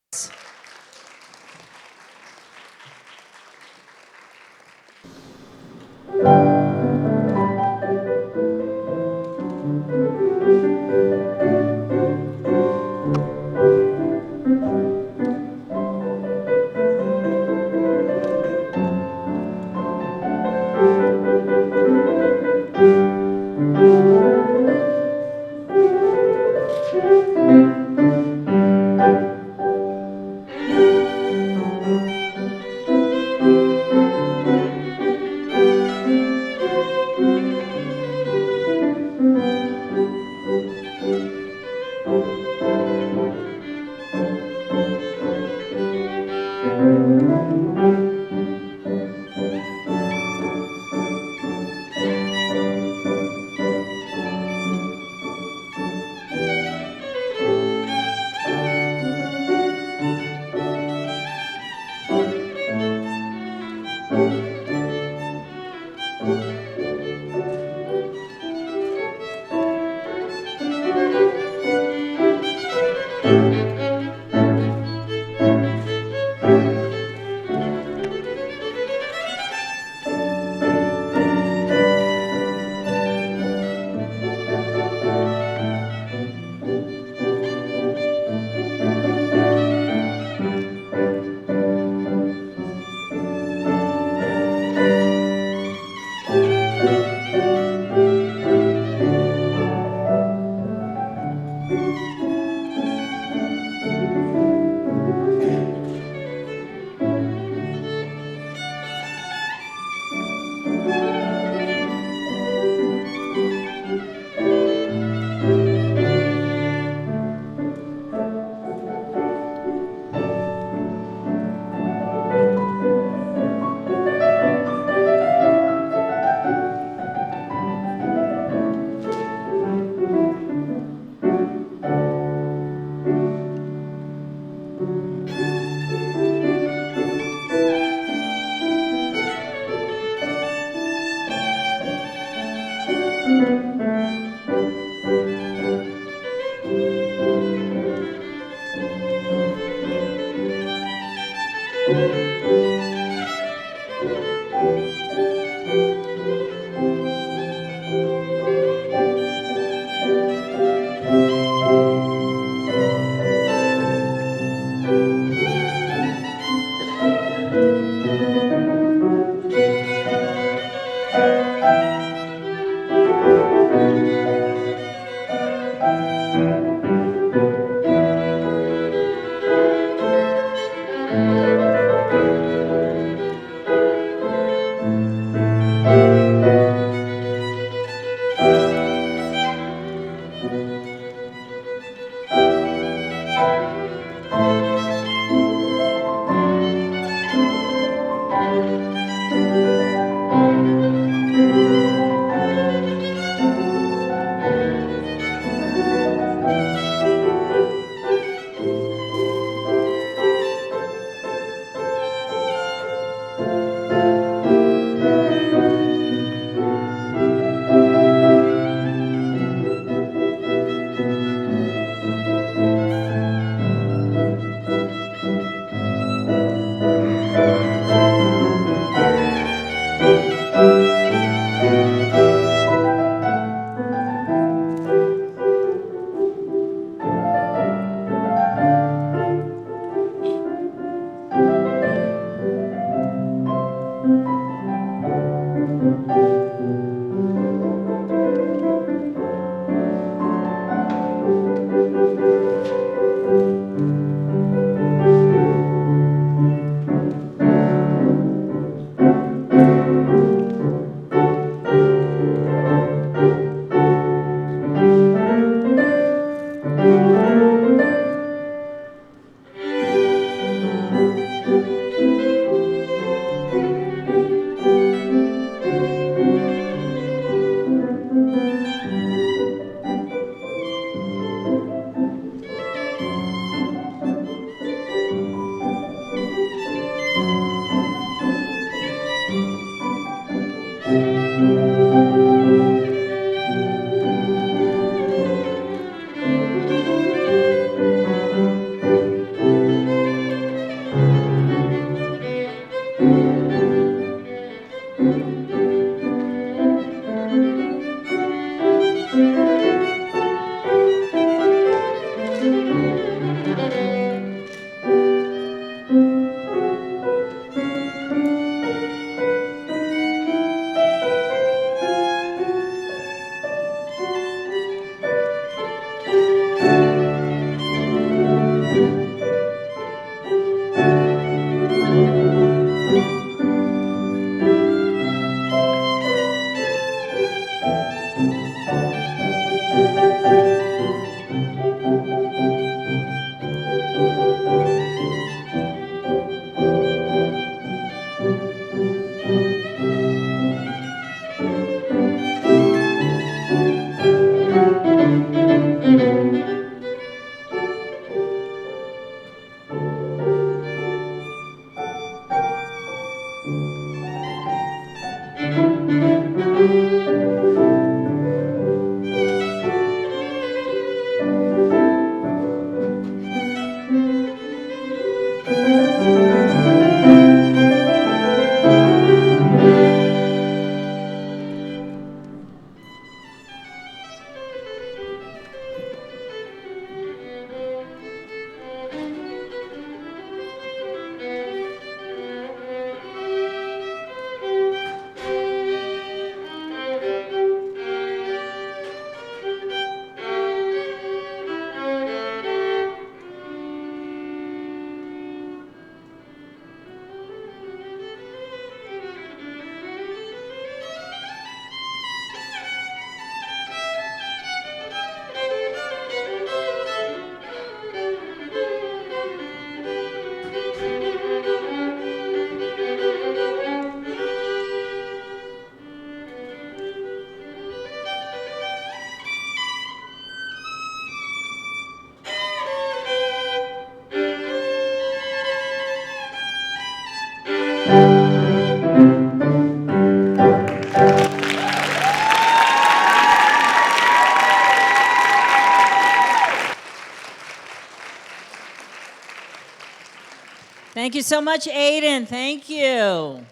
Thank you so much, Aiden. Thank you.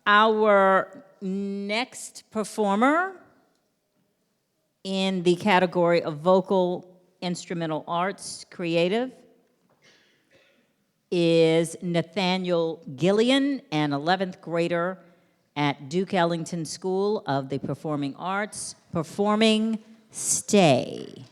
Our next performer in the category of vocal instrumental arts creative is Nathaniel Gillian, an 11th grader at Duke Ellington School of the Performing Arts, performing Stay.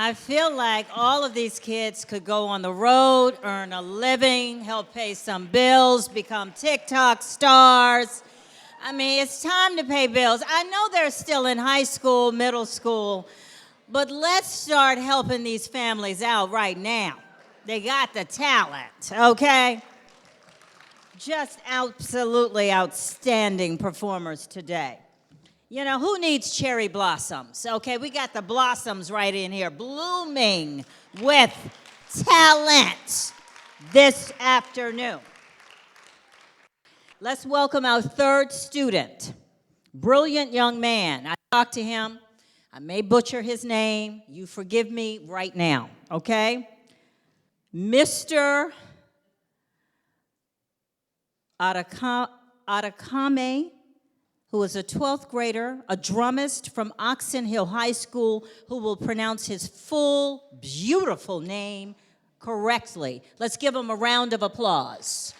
I feel like all of these kids could go on the road, earn a living, help pay some bills, become TikTok stars. I mean, it's time to pay bills. I know they're still in high school, middle school, but let's start helping these families out right now. They got the talent, okay? Just absolutely outstanding performers today. You know, who needs cherry blossoms? Okay, we got the blossoms right in here, blooming with talent this afternoon. Let's welcome our third student, brilliant young man. I talked to him. I may butcher his name. You forgive me right now, okay? Mr. Arakame, who is a 12th grader, a drummist from Oxon Hill High School, who will pronounce his full, beautiful name correctly. Let's give him a round of applause.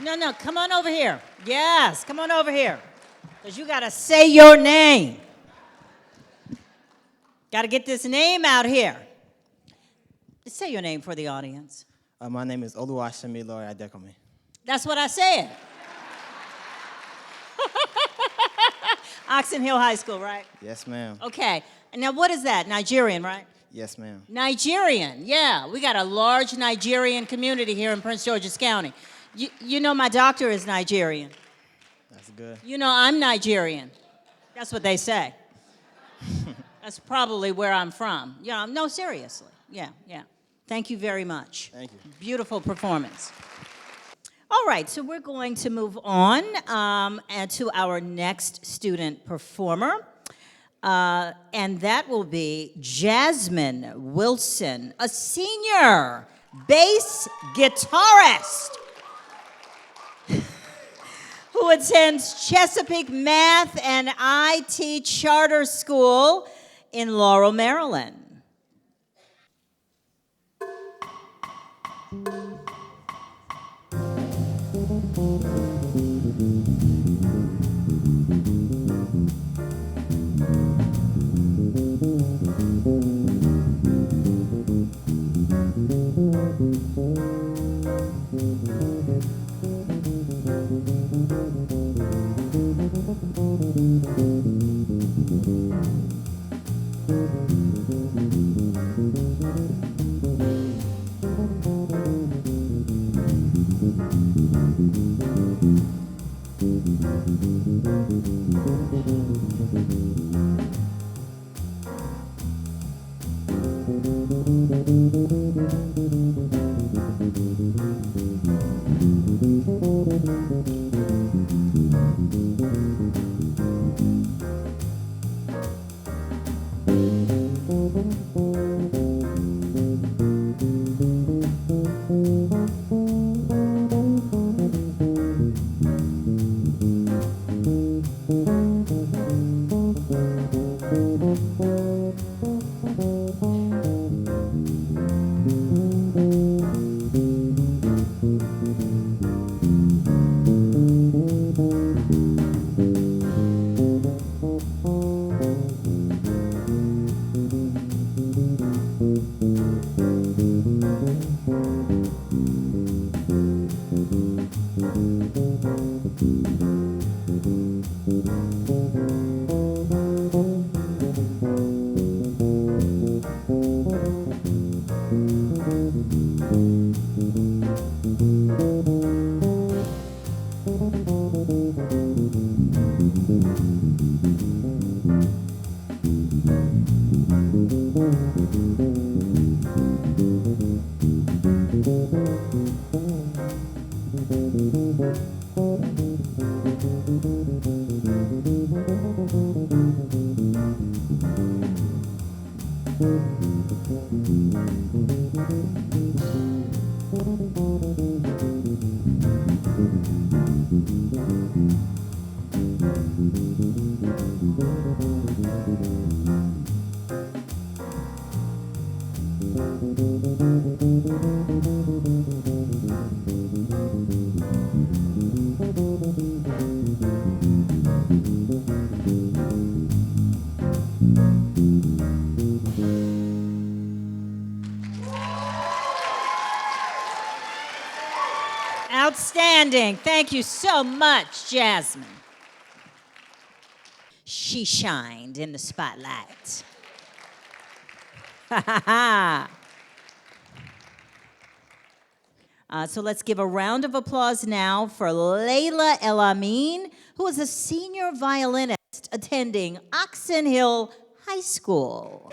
No, come on over here. Yes, come on over here. Because you got to say your name. Got to get this name out here. Say your name for the audience. My name is Oluwashemi Lori Adekome. That's what I said. Oxon Hill High School, right? Yes, ma'am. Okay. And now what is that? Nigerian, right? Yes, ma'am. Nigerian, yeah. We got a large Nigerian community here in Prince George's County. You know my doctor is Nigerian. That's good. You know I'm Nigerian. That's what they say. That's probably where I'm from. Yeah, no, seriously. Yeah. Thank you very much. Thank you. Beautiful performance. All right, so we're going to move on and to our next student performer. And that will be Jasmine Wilson, a senior bass guitarist who attends Chesapeake Math and IT Charter School in Laurel, Maryland. Outstanding. Thank you so much, Jasmine. She shined in the spotlight. So let's give a round of applause now for Layla El Amin, who is a senior violinist attending Oxon Hill High School.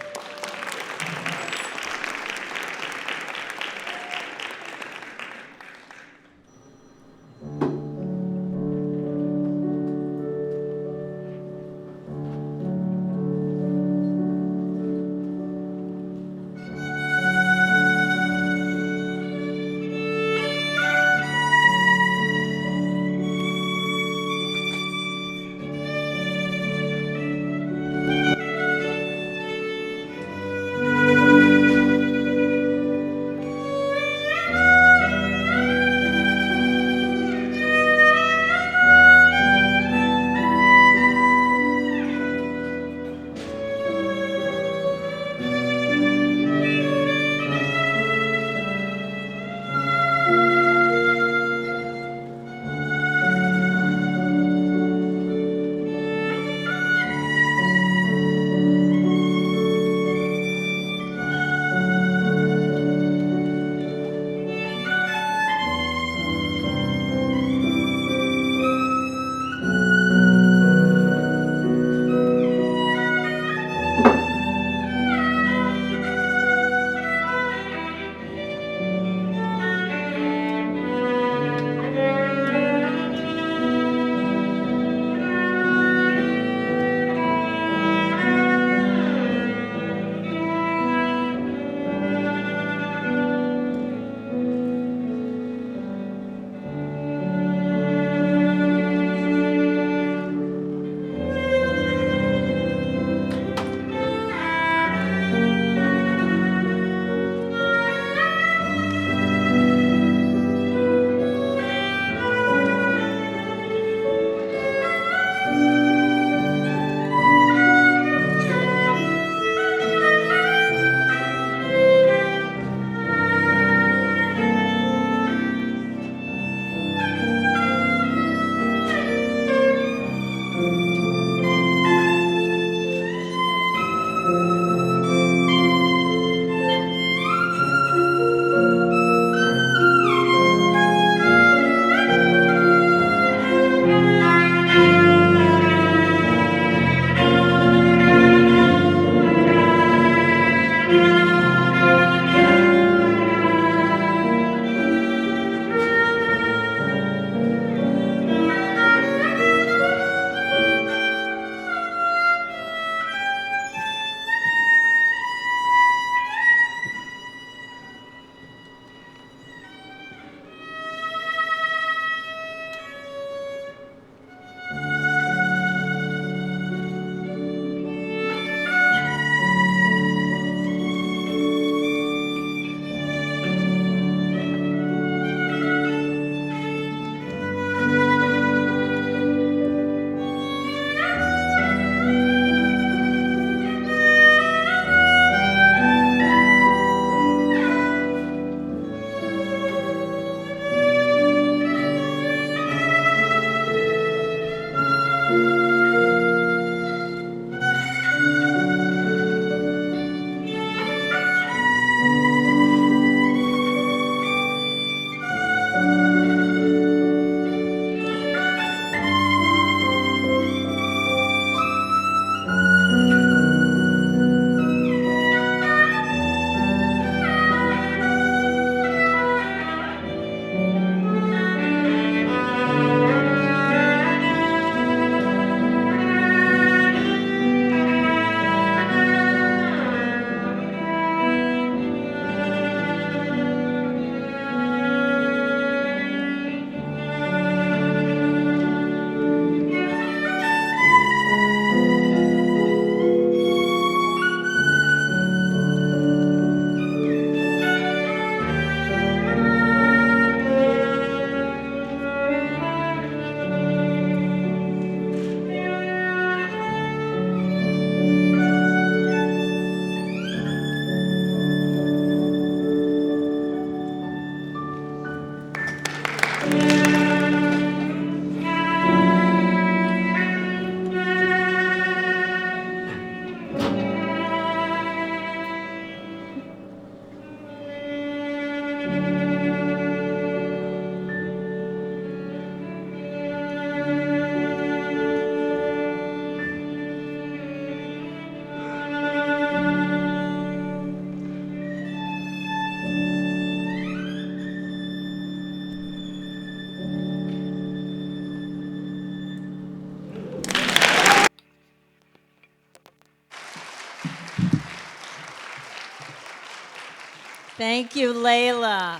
Thank you, Layla.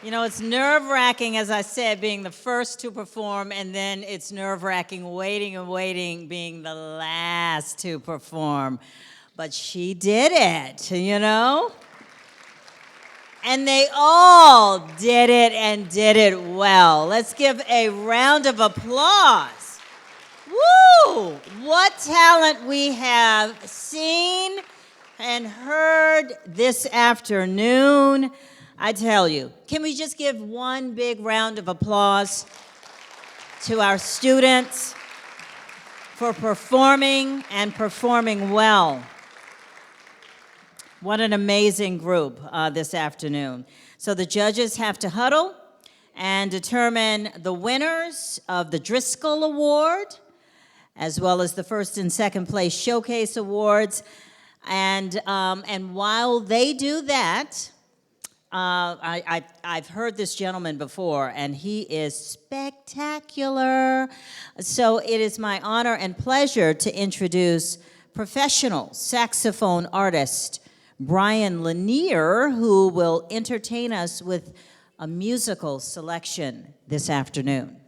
You know, it's nerve-wracking, as I said, being the first to perform, and then it's nerve-wracking waiting and waiting, being the last to perform. But she did it, you know? And they all did it and did it well. Let's give a round of applause. Woo! What talent we have seen and heard this afternoon. I tell you, can we just give one big round of applause to our students for performing and performing well? What an amazing group this afternoon. So the judges have to huddle and determine the winners of the Driskell Award, as well as the first and second place showcase awards. And while they do that, I've heard this gentleman before, and he is spectacular. So it is my honor and pleasure to introduce professional saxophone artist Brian Lenair, who will entertain us with a musical selection this afternoon.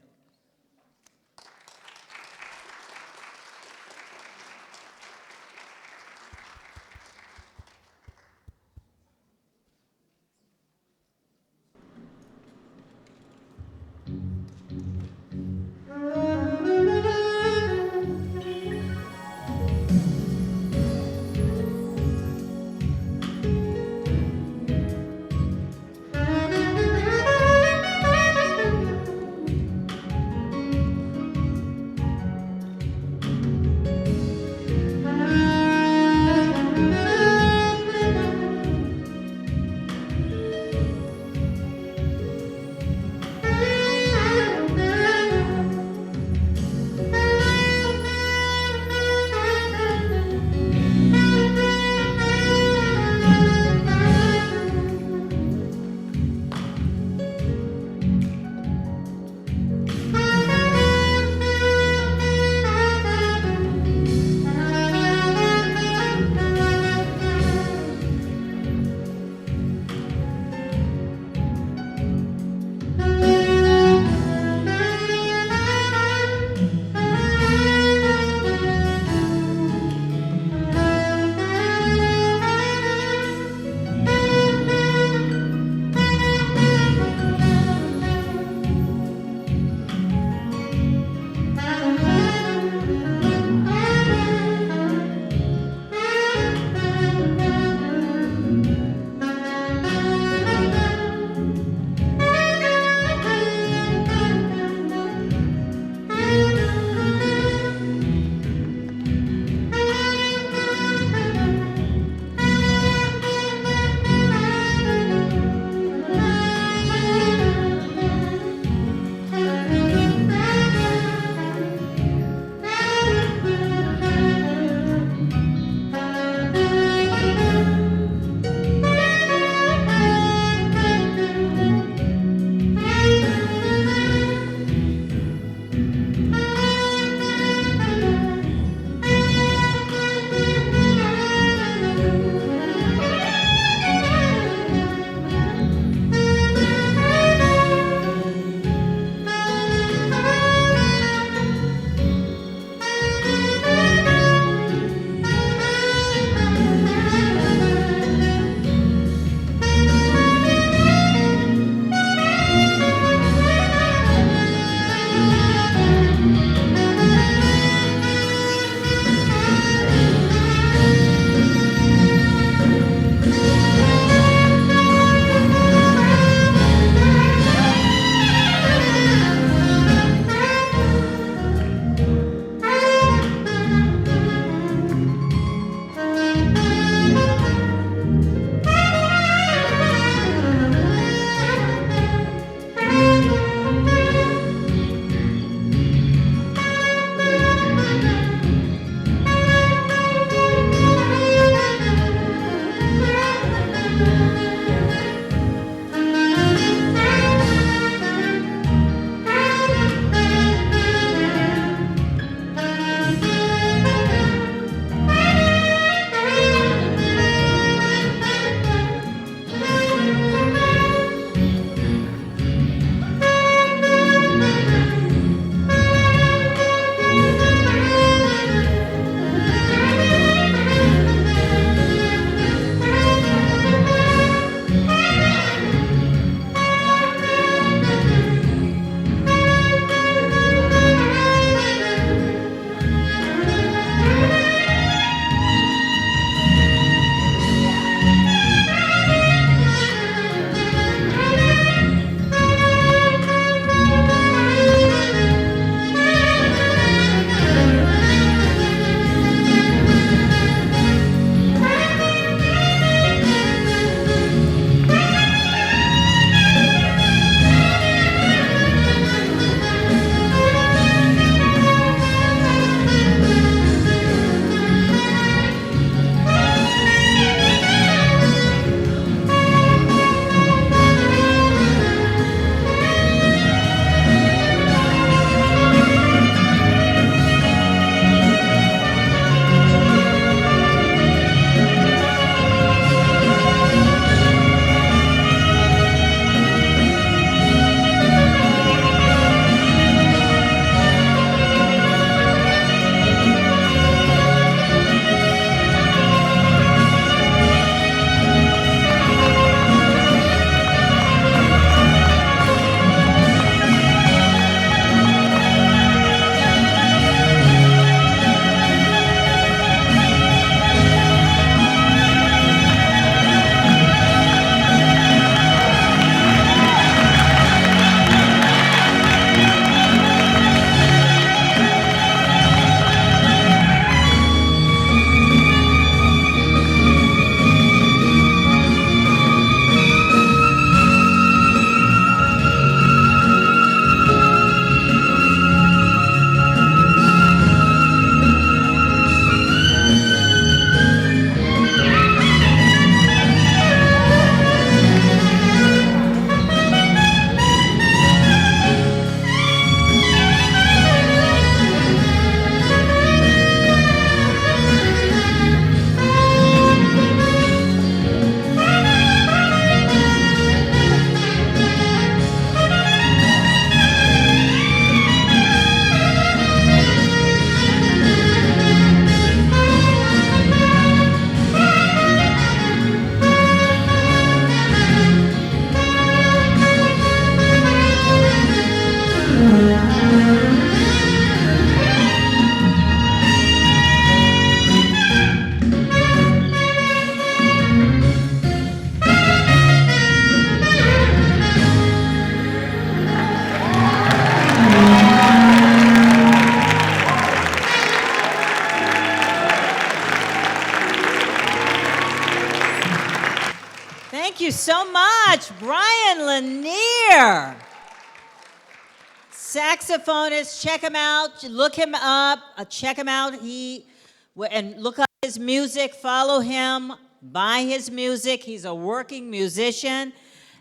Saxophonist, check him out, look him up, check him out. And look up his music, follow him, buy his music. He's a working musician,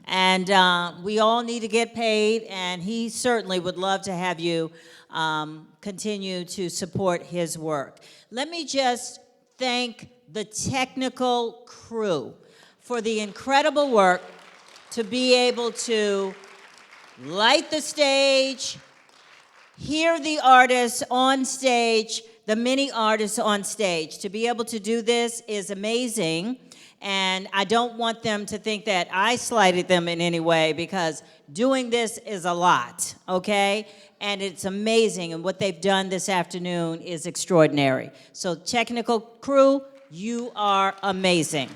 and we all need to get paid, and he certainly would love to have you continue to support his work. Let me just thank the technical crew for the incredible work to be able to light the stage, hear the artists on stage, the many artists on stage. To be able to do this is amazing, and I don't want them to think that I slighted them in any way, because doing this is a lot, okay? And it's amazing, and what they've done this afternoon is extraordinary. So technical crew, you are amazing.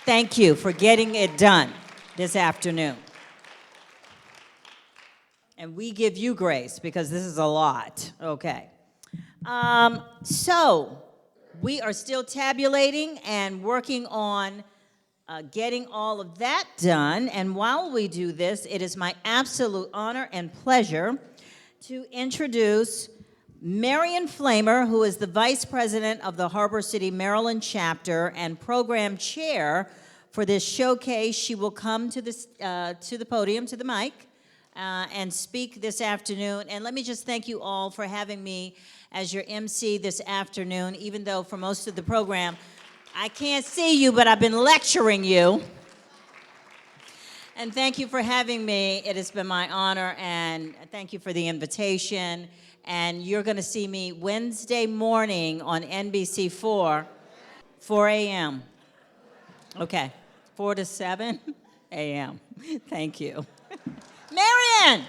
Thank you for getting it done this afternoon. And we give you grace, because this is a lot, okay? So we are still tabulating and working on getting all of that done. And while we do this, it is my absolute honor and pleasure to introduce Marion Flamer, who is the Vice President of the Harbor City, Maryland chapter and Program Chair for this showcase. She will come to the podium, to the mic, and speak this afternoon. And let me just thank you all for having me as your MC this afternoon, even though for most of the program, I can't see you, but I've been lecturing you. And thank you for having me. It has been my honor, and thank you for the invitation. And you're going to see me Wednesday morning on NBC4, 4 a.m. Okay, 4 to 7 a.m. Thank you. Marion!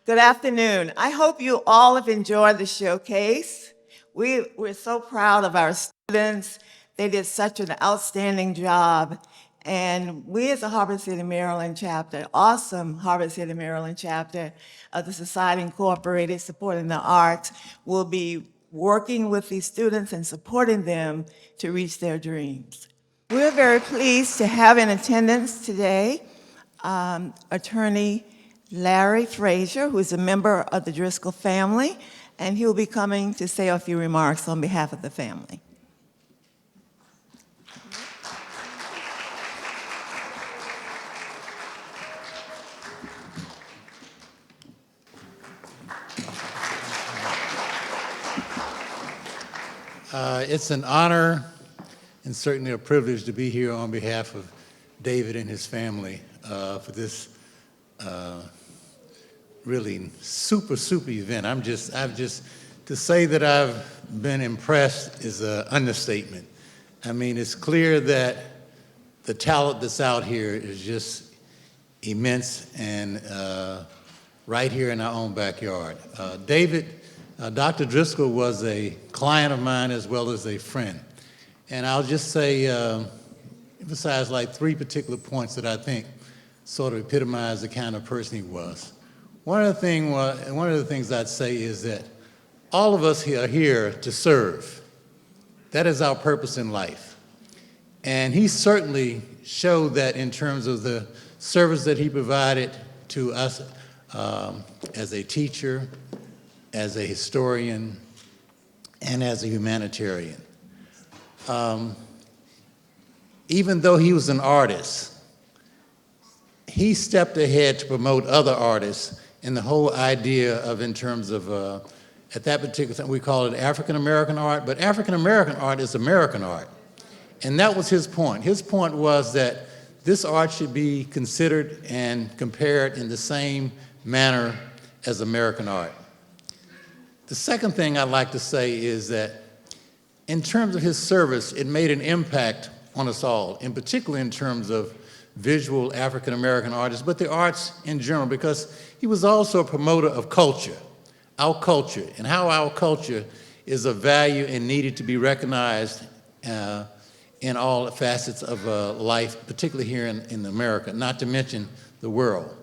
Good afternoon. I hope you all have enjoyed the showcase. We're so proud of our students. They did such an outstanding job. And we as a Harbor City, Maryland chapter, awesome Harbor City, Maryland chapter of the Society Incorporated Supporting the Arts, will be working with these students and supporting them to reach their dreams. We're very pleased to have in attendance today Attorney Larry Frazier, who is a member of the Driskell family, and he will be coming to say a few remarks on behalf of the family. It's an honor and certainly a privilege to be here on behalf of David and his family for this really super event. To say that I've been impressed is an understatement. I mean, it's clear that the talent that's out here is just immense, and right here in our own backyard. Dr. Driskell was a client of mine as well as a friend. And I'll just say, emphasize like 3 particular points that I think sort of epitomize the kind of person he was. One of the things I'd say is that all of us are here to serve. That is our purpose in life. And he certainly showed that in terms of the service that he provided to us as a teacher, as a historian, and as a humanitarian. Even though he was an artist, he stepped ahead to promote other artists in the whole idea of, in terms of, at that particular time, we call it African-American art, but African-American art is American art. And that was his point. His point was that this art should be considered and compared in the same manner as American art. The second thing I'd like to say is that in terms of his service, it made an impact on us all, in particular in terms of visual African-American artists, but the arts in general, because he was also a promoter of culture, our culture, and how our culture is of value and needed to be recognized in all facets of life, particularly here in America, not to mention the world.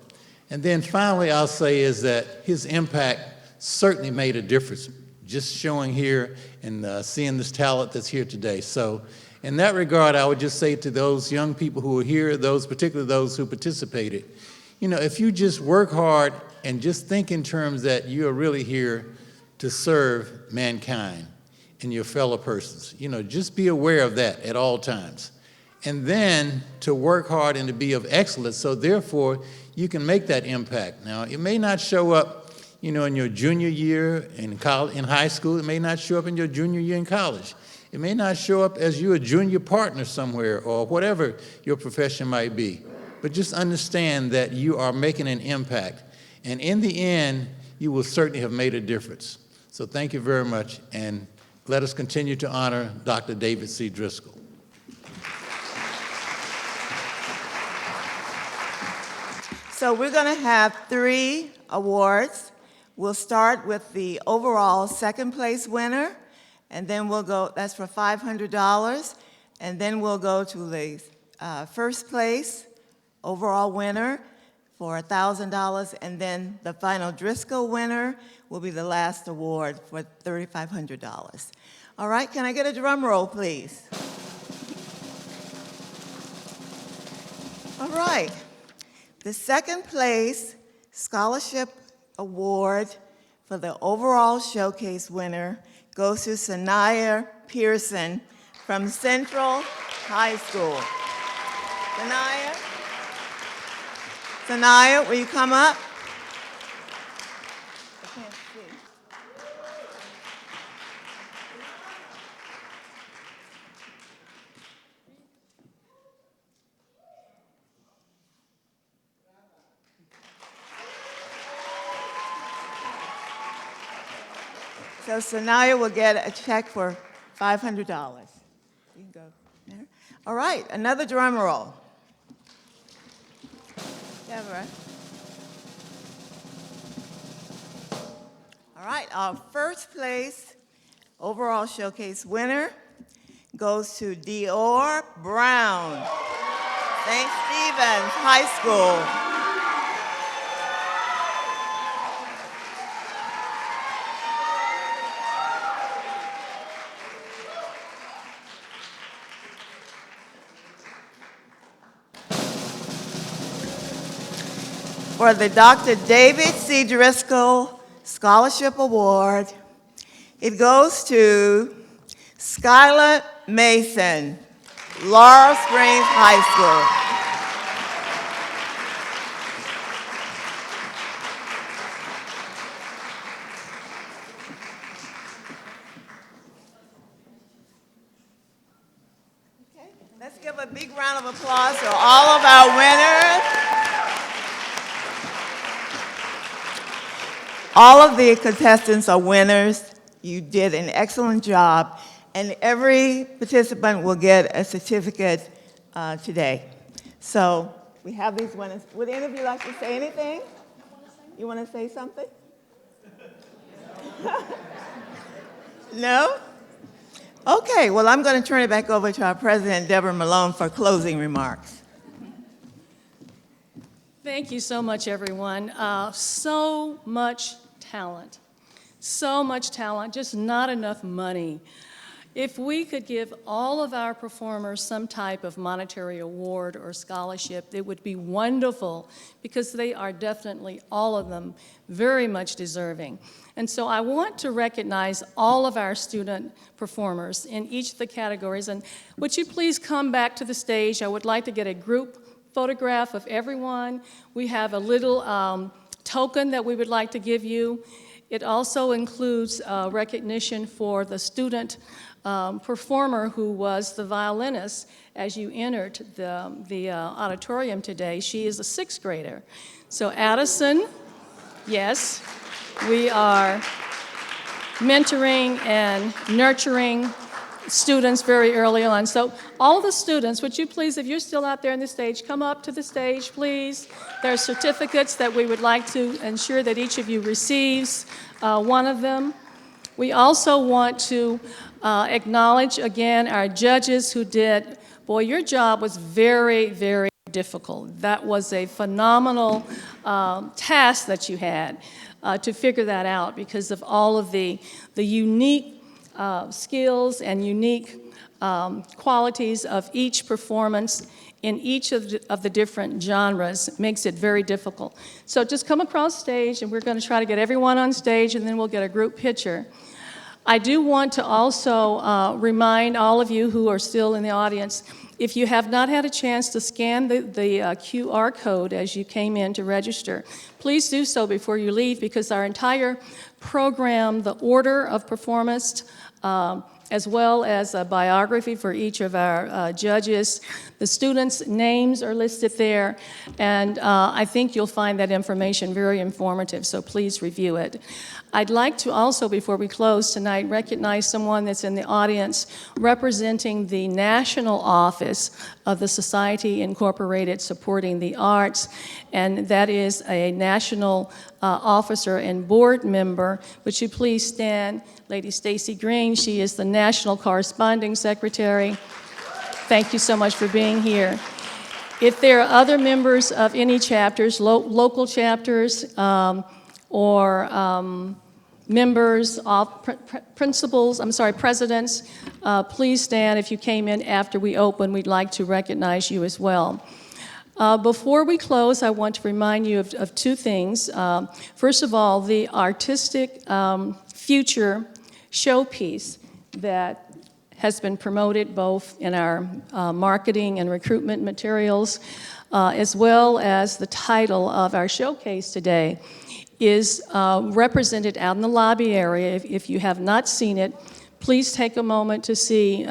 And then finally, I'll say is that his impact certainly made a difference, just showing here and seeing this talent that's here today. So in that regard, I would just say to those young people who are here, particularly those who participated, if you just work hard and just think in terms that you are really here to serve mankind and your fellow persons, just be aware of that at all times. And then to work hard and to be of excellence, so therefore you can make that impact. Now, it may not show up, in your junior year in high school. It may not show up in your junior year in college. It may not show up as you're a junior partner somewhere or whatever your profession might be. But just understand that you are making an impact. And in the end, you will certainly have made a difference. So thank you very much, and let us continue to honor Dr. David C. Driskell. So we're going to have 3 awards. We'll start with the overall second place winner, and then we'll go, that's for $500, and then we'll go to the first place overall winner for $1,000, and then the final Driskell winner will be the last award for $3,500. All right, can I get a drum roll, please? All right. The second place scholarship award for the overall showcase winner goes to Sanaya Pearson from Central High School. Sanaya, will you come up? I can't see. So Sanaya will get a check for $500. You can go there. All right, another drum roll. Deborah. All right, our first place overall showcase winner goes to Dior Brown, St. Stephen's High School. For the Dr. David C. Driskell Scholarship Award, it goes to Skylar Mason, Laurel Springs High School. Okay, let's give a big round of applause to all of our winners. All of the contestants are winners. You did an excellent job, and every participant will get a certificate today. So we have these winners. Would any of you like to say anything? You want to say something? No? Okay, well, I'm going to turn it back over to our president, Deborah Malone, for closing remarks. Thank you so much, everyone. So much talent. So much talent, just not enough money. If we could give all of our performers some type of monetary award or scholarship, it would be wonderful, because they are definitely, all of them, very much deserving. And so I want to recognize all of our student performers in each of the categories. And would you please come back to the stage? I would like to get a group photograph of everyone. We have a little token that we would like to give you. It also includes recognition for the student performer who was the violinist as you entered the auditorium today. She is a 6th grader. So Addison, yes, we are mentoring and nurturing students very early on. So all the students, would you please, if you're still out there on the stage, come up to the stage, please. There are certificates that we would like to ensure that each of you receives one of them. We also want to acknowledge again our judges who did, boy, your job was very, very difficult. That was a phenomenal task that you had to figure that out, because of all of the unique skills and unique qualities of each performance in each of the different genres makes it very difficult. So just come across stage, and we're going to try to get everyone on stage, and then we'll get a group picture. I do want to also remind all of you who are still in the audience, if you have not had a chance to scan the QR code as you came in to register, please do so before you leave, because our entire program, the order of performance, as well as a biography for each of our judges. The students' names are listed there, and I think you'll find that information very informative, so please review it. I'd like to also, before we close tonight, recognize someone that's in the audience representing the national office of the Society Incorporated Supporting the Arts, and that is a national officer and board member. Would you please stand? Lady Stacy Green, she is the National Corresponding Secretary. Thank you so much for being here. If there are other members of any chapters, local chapters, or members of presidents, please stand. If you came in after we open, we'd like to recognize you as well. Before we close, I want to remind you of two things. First of all, the artistic future showpiece that has been promoted both in our marketing and recruitment materials, as well as the title of our showcase today, is represented out in the lobby area. If you have not seen it, please take a moment to see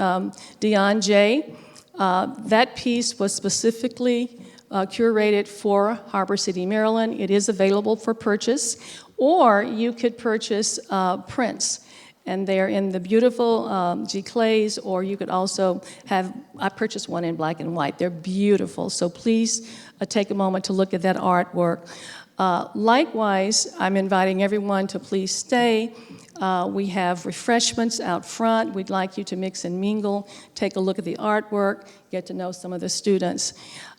Dion J. That piece was specifically curated for Harbor City, Maryland. It is available for purchase, or you could purchase prints, and they're in the beautiful G. Clays, or you could also I purchased one in black and white. They're beautiful, so please take a moment to look at that artwork. Likewise, I'm inviting everyone to please stay. We have refreshments out front. We'd like you to mix and mingle, take a look at the artwork, get to know some of the students.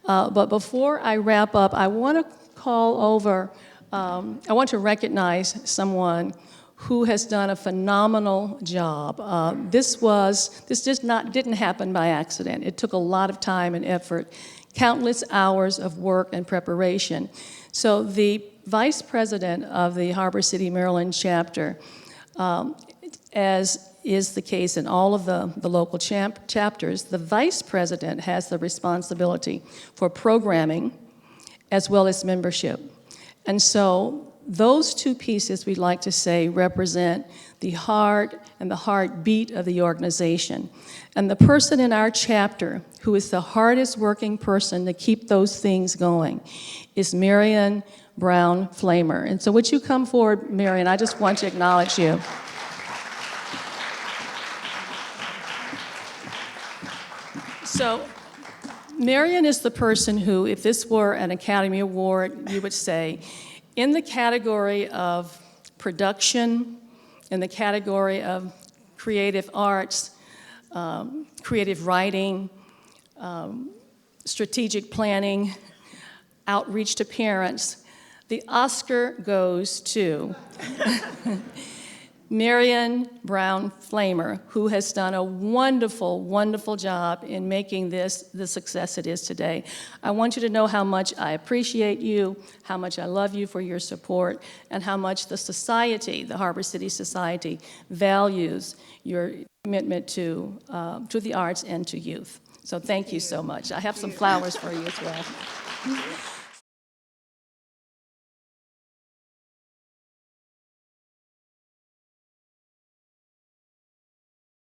But before I wrap up, I want to I want to recognize someone who has done a phenomenal job. This didn't happen by accident. It took a lot of time and effort, countless hours of work and preparation. So the vice president of the Harbor City, Maryland chapter, as is the case in all of the local chapters, the vice president has the responsibility for programming as well as membership. And so those two pieces, we'd like to say, represent the heart and the heartbeat of the organization. And the person in our chapter who is the hardest working person to keep those things going is Marion Brown Flamer. And so would you come forward, Marion? I just want to acknowledge you. So Marion is the person who, if this were an Academy Award, you would say, in the category of production, in the category of creative arts, creative writing, strategic planning, outreach to parents, the Oscar goes to Marion Brown Flamer, who has done a wonderful, wonderful job in making this the success it is today. I want you to know how much I appreciate you, how much I love you for your support, and how much the society, the Harbor City Society, values your commitment to the arts and to youth. So thank you so much. I have some flowers for you as well.